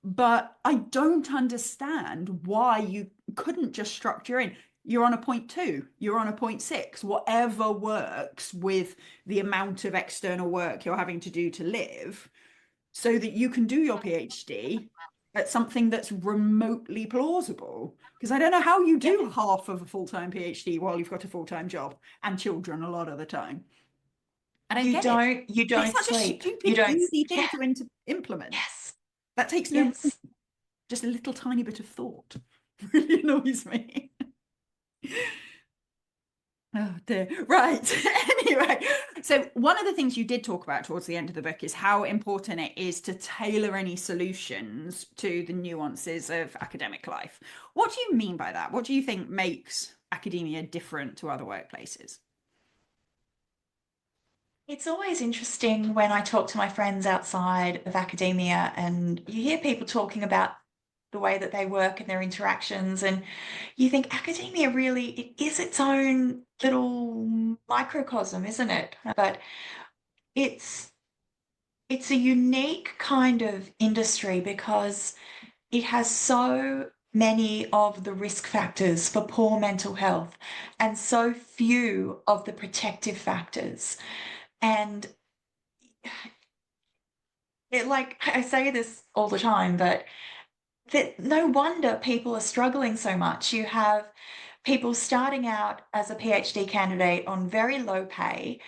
But I don't understand why you couldn't just structure in. You're on a 0.2, you're on a 0.6, whatever works with the amount of external work you're having to do to live, so that you can do your PhD at something that's remotely plausible. Because I don't know how you do half of a full-time PhD while you've got a full-time job and children a lot of the time. I don't get it. You It's don't such a sleep. You stupid, don't, easy yeah, thing to implement. yes, That takes no, yes. just a little tiny bit of thought. Really annoys me. Oh dear. Right. Anyway, so one of the things you did talk about towards the end of the book is how important it is to tailor any solutions to the nuances of academic life. What do you mean by that? What do you think makes academia different to other workplaces? It's always interesting when I talk to my friends outside of academia and you hear people talking about the way that they work and their interactions, and you think academia really, it is its own little microcosm, isn't it? But it's it's a unique kind of industry because it has so many of the risk factors for poor mental health and so few of the protective factors. And it, like I say this all the time, but that no wonder people are struggling so much. You have people starting out as a PhD candidate on very low pay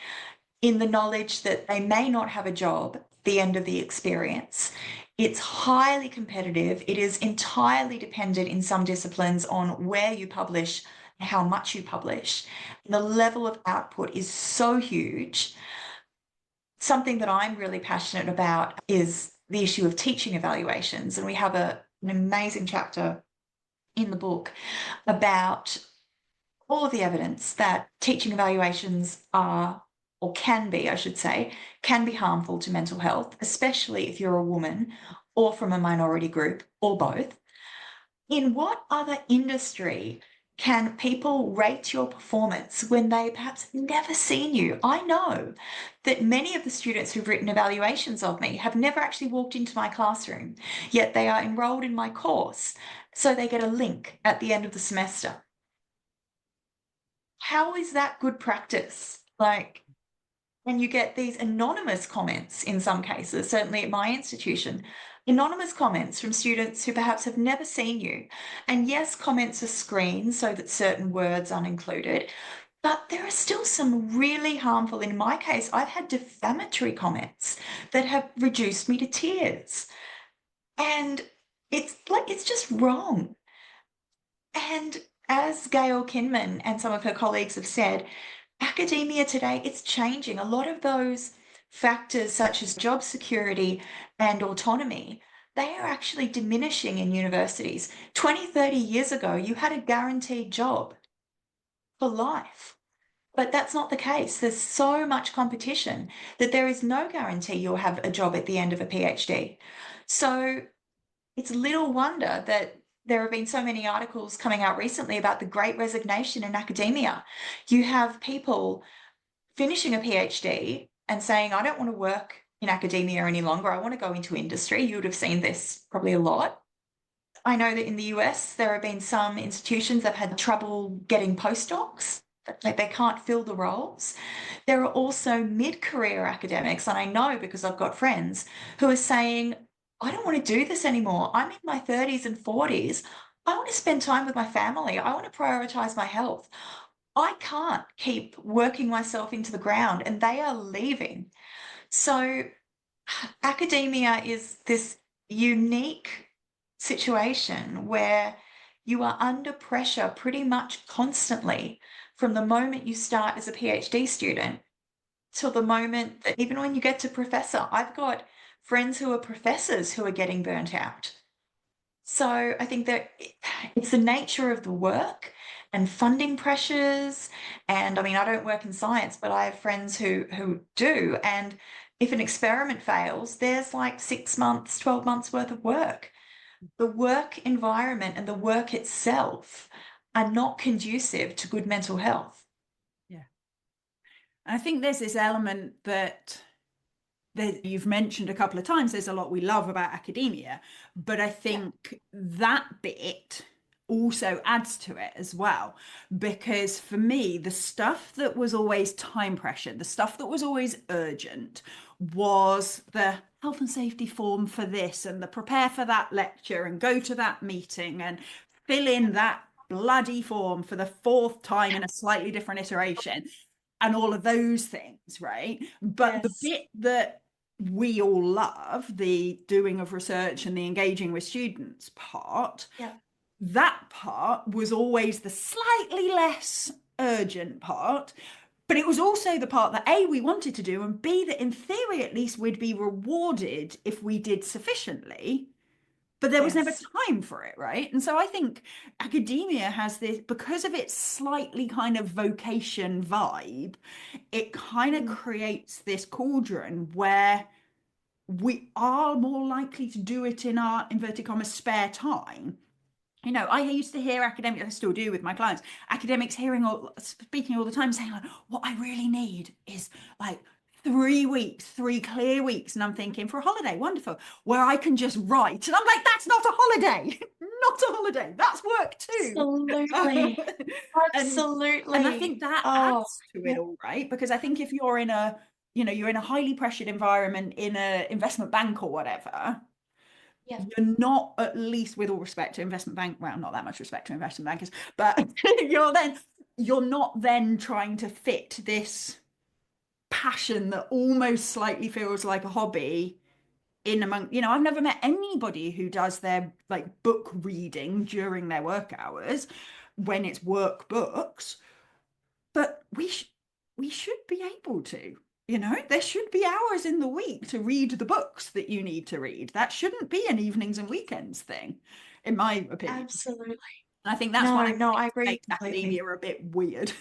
in the knowledge that they may not have a job at the end of the experience. It's highly competitive. It is entirely dependent in some disciplines on where you publish, how much you publish. The level of output is so huge. Something that I'm really passionate about is the issue of teaching evaluations. And we have an amazing chapter in the book about all of the evidence that teaching evaluations are, or can be, I should say, can be harmful to mental health, especially if you're a woman or from a minority group or both. In what other industry can people rate your performance when they perhaps have never seen you? I know that many of the students who've written evaluations of me have never actually walked into my classroom, yet they are enrolled in my course, so they get a link at the end of the semester. How is that good practice? Like, and you get these anonymous comments in some cases, certainly at my institution, anonymous comments from students who perhaps have never seen you. And yes, comments are screened so that certain words aren't included, but there are still some really harmful, in my case, I've had defamatory comments that have reduced me to tears. And it's like, it's just wrong. And as Gail Kinman and some of her colleagues have said, academia today, it's changing. A lot of those factors, such as job security and autonomy, they are actually diminishing in universities. 20, 30 years ago, you had a guaranteed job for life. But that's not the case. There's so much competition that there is no guarantee you'll have a job at the end of a PhD. So it's little wonder that there have been so many articles coming out recently about the great resignation in academia. You have people finishing a PhD and saying, I don't want to work in academia any longer. I want to go into industry. You would have seen this probably a lot. I know that in the US, there have been some institutions that have had trouble getting postdocs. They can't fill the roles. There are also mid-career academics, and I know because I've got friends who are saying, I don't want to do this anymore. I'm in my 30s and 40s. I want to spend time with my family. I want to prioritize my health. I can't keep working myself into the ground, and they are leaving. So, academia is this unique situation where you are under pressure pretty much constantly from the moment you start as a PhD student till the moment that even when you get to professor. I've got friends who are professors who are getting burnt out. So I think that it's the nature of the work and funding pressures. And I mean, I don't work in science, but I have friends who do. And if an experiment fails, there's like 6 months, 12 months worth of work. The work environment and the work itself are not conducive to good mental health. Yeah. I think there's this element that you've mentioned a couple of times. There's a lot we love about academia, but I think that bit also adds to it as well. Because for me, the stuff that was always time pressure, the stuff that was always urgent, was the health and safety form for this and the prepare for that lecture and go to that meeting and fill in that bloody form for the fourth time in a slightly different iteration and all of those things, right? But the Yes. bit that we all love, the doing of research and the engaging with students part, Yeah. that part was always the slightly less urgent part, but it was also the part that A, we wanted to do, and B, that in theory at least we'd be rewarded if we did sufficiently, but there was never Yes. time for it, right? And so I think academia has this, because of its slightly kind of vocation vibe, it kind of Mm. creates this cauldron where we are more likely to do it in our inverted commas spare time. I used to hear academics, I still do with my clients, academics speaking all the time, saying like, what I really need is like 3 weeks, 3 clear weeks. And I'm thinking, for a holiday, wonderful, where I can just write. And I'm like, that's not a holiday, not a holiday. That's work too. Absolutely. and and I think Absolutely. that Oh, adds to yeah. it all, right? Because I think if you're in a, you're in a highly pressured environment in a investment bank or whatever, Yeah. you're not, at least with all respect to investment bank, well, not that much respect to investment bankers, but you're not then trying to fit this passion that almost slightly feels like a hobby in among, I've never met anybody who does their like book reading during their work hours when it's work books, but we should be able to. There should be hours in the week to read the books that you need to read. That shouldn't be an evenings and weekends thing, in my opinion. Absolutely. And I think that's one No, of the no, things I that agree makes completely. academia a bit weird.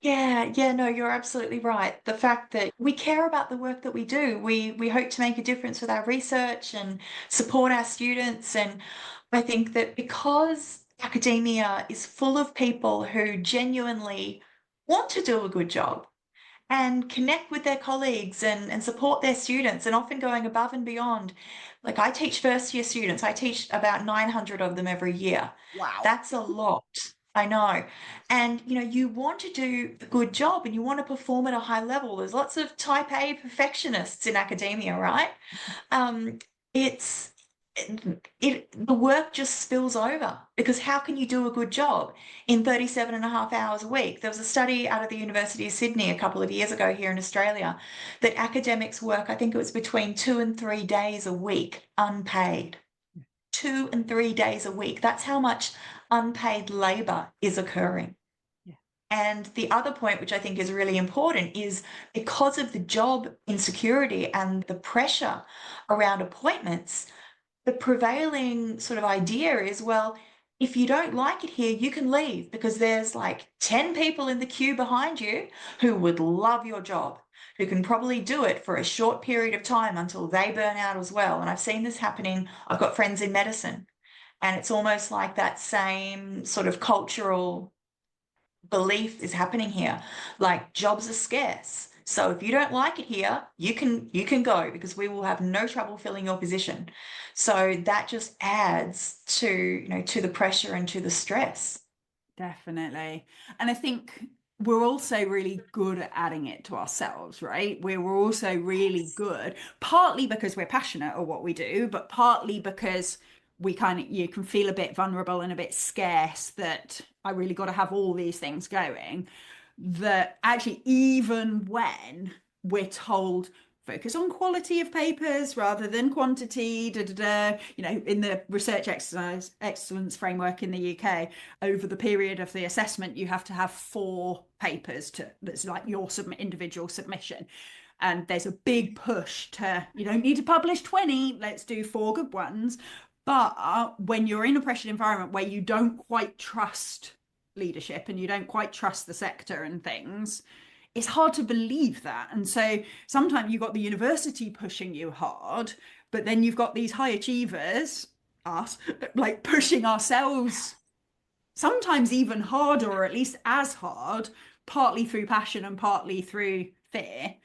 Yeah, yeah, no, you're absolutely right. The fact that we care about the work that we do, we hope to make a difference with our research and support our students. And I think that because academia is full of people who genuinely want to do a good job and connect with their colleagues and support their students and often going above and beyond. Like I teach first year students, I teach about 900 of them every year. Wow. That's a lot. I know. And you want to do a good job and you want to perform at a high level. There's lots of type A perfectionists in academia, right? um, it's the work just spills over because how can you do a good job in 37 and a half hours a week? There was a study out of the University of Sydney a couple of years ago here in Australia that academics work, I think it was between 2 and 3 days a week unpaid. 2 and 3 days a week. That's how much unpaid labor is occurring. Yeah. And the other point, which I think is really important, is because of the job insecurity and the pressure around appointments, the prevailing sort of idea is, well, if you don't like it here, you can leave because there's like 10 people in the queue behind you who would love your job, who can probably do it for a short period of time until they burn out as well. And I've seen this happening. I've got friends in medicine, and it's almost like that same sort of cultural belief is happening here. Like jobs are scarce. So if you don't like it here, you can go because we will have no trouble filling your position. So that just adds to the pressure and to the stress. Definitely. And I think we're also really good at adding it to ourselves, right? We're also really Yes. good, partly because we're passionate at what we do, but partly because you can feel a bit vulnerable and a bit scarce that I really got to have all these things going. That actually, even when we're told, focus on quality of papers rather than quantity, in the research exercise excellence framework in the UK, over the period of the assessment, you have to have 4 papers that's like your individual submission. And there's a big push to, you don't need to publish 20, let's do 4 good ones. But when you're in a pressured environment where you don't quite trust leadership and you don't quite trust the sector and things, it's hard to believe that. And so sometimes you've got the university pushing you hard, but then you've got these high achievers, us, like pushing ourselves sometimes even harder, or at least as hard, partly through passion and partly through fear,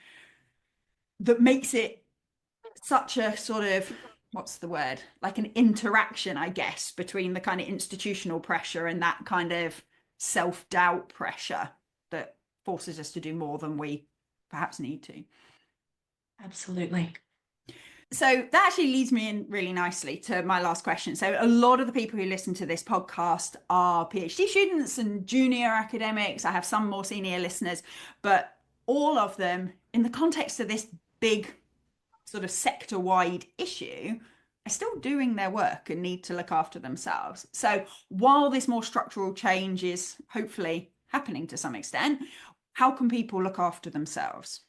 that makes it such a sort of what's the word? Like an interaction, I guess, between the kind of institutional pressure and that kind of self-doubt pressure that forces us to do more than we perhaps need to. Absolutely. So that actually leads me in really nicely to my last question. So a lot of the people who listen to this podcast are PhD students and junior academics. I have some more senior listeners, but all of them, in the context of this big sort of sector-wide issue, are still doing their work and need to look after themselves. So while this more structural change is hopefully happening to some extent, how can people look after themselves?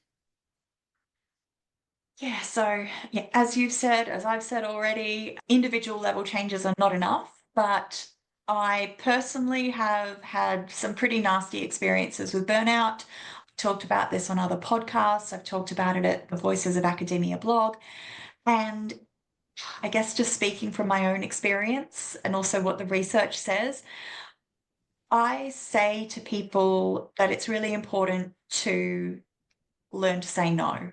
Yeah, so yeah, as you've said, as I've said already, individual level changes are not enough, but I personally have had some pretty nasty experiences with burnout. I've talked about this on other podcasts. I've talked about it at the Voices of Academia blog. And I guess just speaking from my own experience and also what the research says, I say to people that it's really important to learn to say no,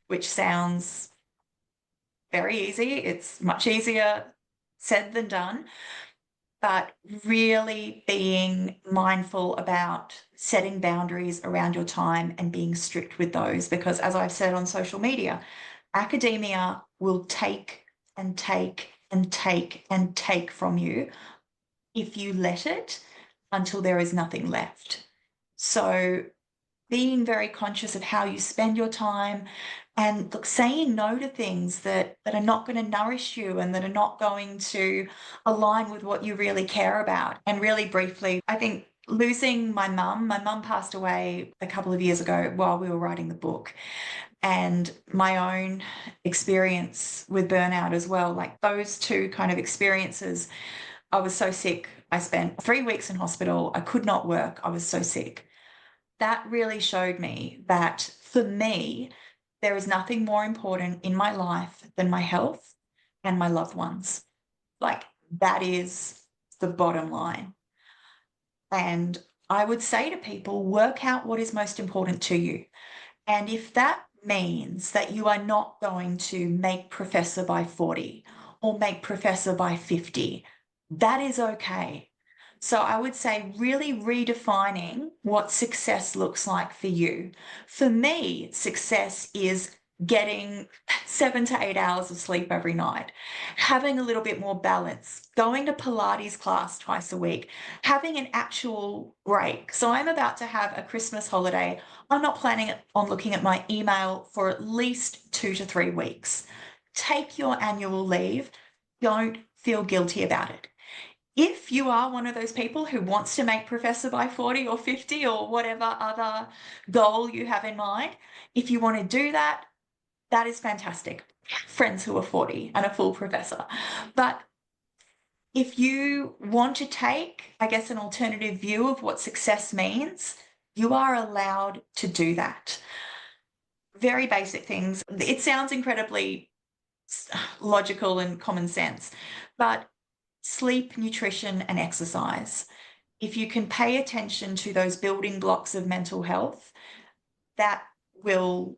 which sounds very easy. It's much easier said than done, but really being mindful about setting boundaries around your time and being strict with those. Because as I've said on social media, academia will take and take and take and take from you if you let it until there is nothing left. So being very conscious of how you spend your time and look, saying no to things that are not going to nourish you and that are not going to align with what you really care about. And really briefly, I think losing my mum passed away a couple of years ago while we were writing the book. And my own experience with burnout as well, like those two kind of experiences, I was so sick. I spent 3 weeks in hospital. I could not work. I was so sick. That really showed me that for me, there is nothing more important in my life than my health and my loved ones. Like that is the bottom line. And I would say to people, work out what is most important to you. And if that means that you are not going to make professor by 40 or make professor by 50, that is okay. So I would say really redefining what success looks like for you. For me, success is getting 7 to 8 hours of sleep every night, having a little bit more balance, going to Pilates class twice a week, having an actual break. So I'm about to have a Christmas holiday. I'm not planning on looking at my email for at least 2 to 3 weeks. Take your annual leave. Don't feel guilty about it. If you are one of those people who wants to make professor by 40 or 50 or whatever other goal you have in mind, if you want to do that, that is fantastic. Friends who are 40 and a full professor. But if you want to take, I guess, an alternative view of what success means, you are allowed to do that. Very basic things. It sounds incredibly logical and common sense, but sleep, nutrition, and exercise. If you can pay attention to those building blocks of mental health, that will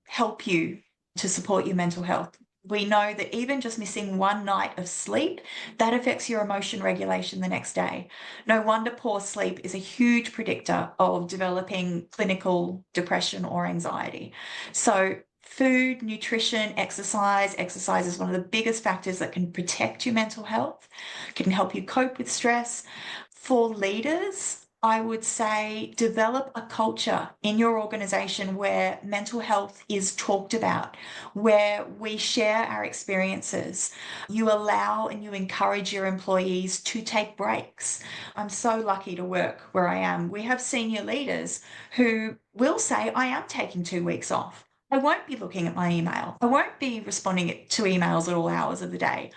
help you to support your mental health. We know that even just missing one night of sleep, that affects your emotion regulation the next day. No wonder poor sleep is a huge predictor of developing clinical depression or anxiety. So food, nutrition, exercise. Exercise is one of the biggest factors that can protect your mental health, can help you cope with stress. For leaders, I would say develop a culture in your organization where mental health is talked about, where we share our experiences. You allow and you encourage your employees to take breaks. I'm so lucky to work where I am. We have senior leaders who will say, I am taking 2 weeks off. I won't be looking at my email. I won't be responding to emails at all hours of the day.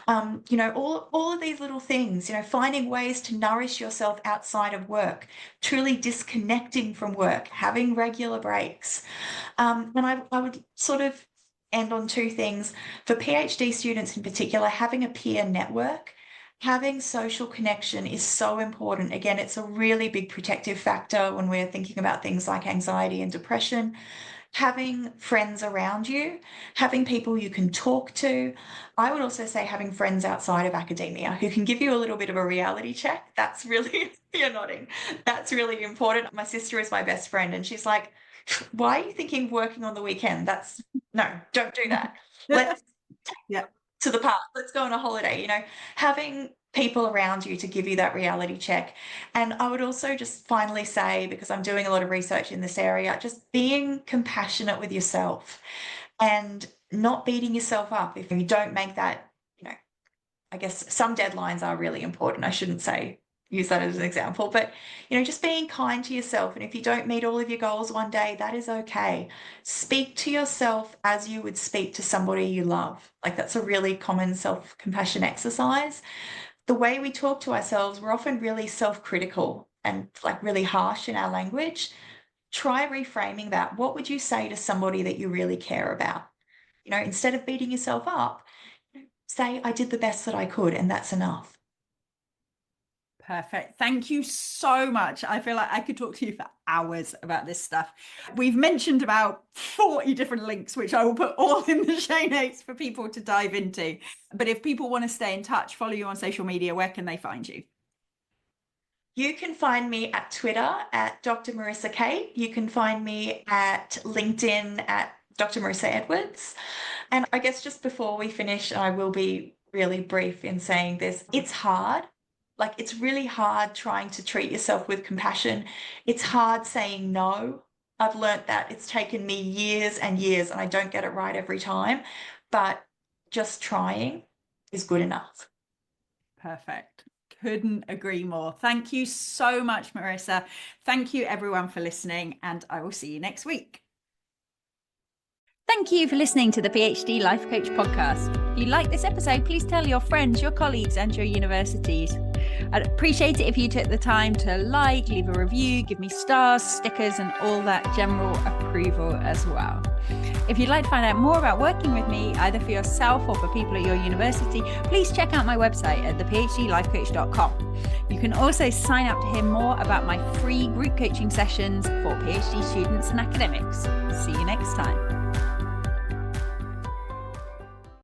All of these little things, finding ways to nourish yourself outside of work, truly disconnecting from work, having regular breaks. And I would sort of end on two things. For PhD students in particular, having a peer network, having social connection is so important. Again, it's a really big protective factor when we're thinking about things like anxiety and depression. having friends around you, having people you can talk to. I would also say having friends outside of academia who can give you a little bit of a reality check. That's really, you're nodding. That's really important. My sister is my best friend, and she's like, why are you thinking working on the weekend? No, don't do that. Let's Yeah. to the park. Let's go on a holiday, having people around you to give you that reality check. And I would also just finally say, because I'm doing a lot of research in this area, just being compassionate with yourself and not beating yourself up if you don't make that, I guess some deadlines are really important. I shouldn't use that as an example, but just being kind to yourself. And if you don't meet all of your goals one day, that is okay. Speak to yourself as you would speak to somebody you love. Like, that's a really common self-compassion exercise. The way we talk to ourselves, we're often really self-critical and like really harsh in our language. Try reframing that. What would you say to somebody that you really care about? Instead of beating yourself up, say, I did the best that I could, and that's enough. Perfect. Thank you so much. I feel like I could talk to you for hours about this stuff. We've mentioned about 40 different links, which I will put all in the show notes for people to dive into. But if people want to stay in touch, follow you on social media, where can they find you? You can find me at Twitter at Dr Marissa K. You can find me at LinkedIn at Dr Marissa Edwards. And I guess just before we finish, I will be really brief in saying this. It's hard. Like, it's really hard trying to treat yourself with compassion. It's hard saying no. I've learnt that. It's taken me years and years, and I don't get it right every time. But just trying is good enough. Perfect. Couldn't agree more. Thank you so much, Marissa. Thank you, everyone, for listening, and I will see you next week. Thank you for listening to the PhD Life Coach podcast. If you like this episode, please tell your friends, your colleagues, and your universities. I'd appreciate it if you took the time to leave a review, give me stars, stickers, and all that general approval as well. If you'd like to find out more about working with me, either for yourself or for people at your university, please check out my website at thephdlifecoach.com. You can also sign up to hear more about my free group coaching sessions for PhD students and academics. See you next time.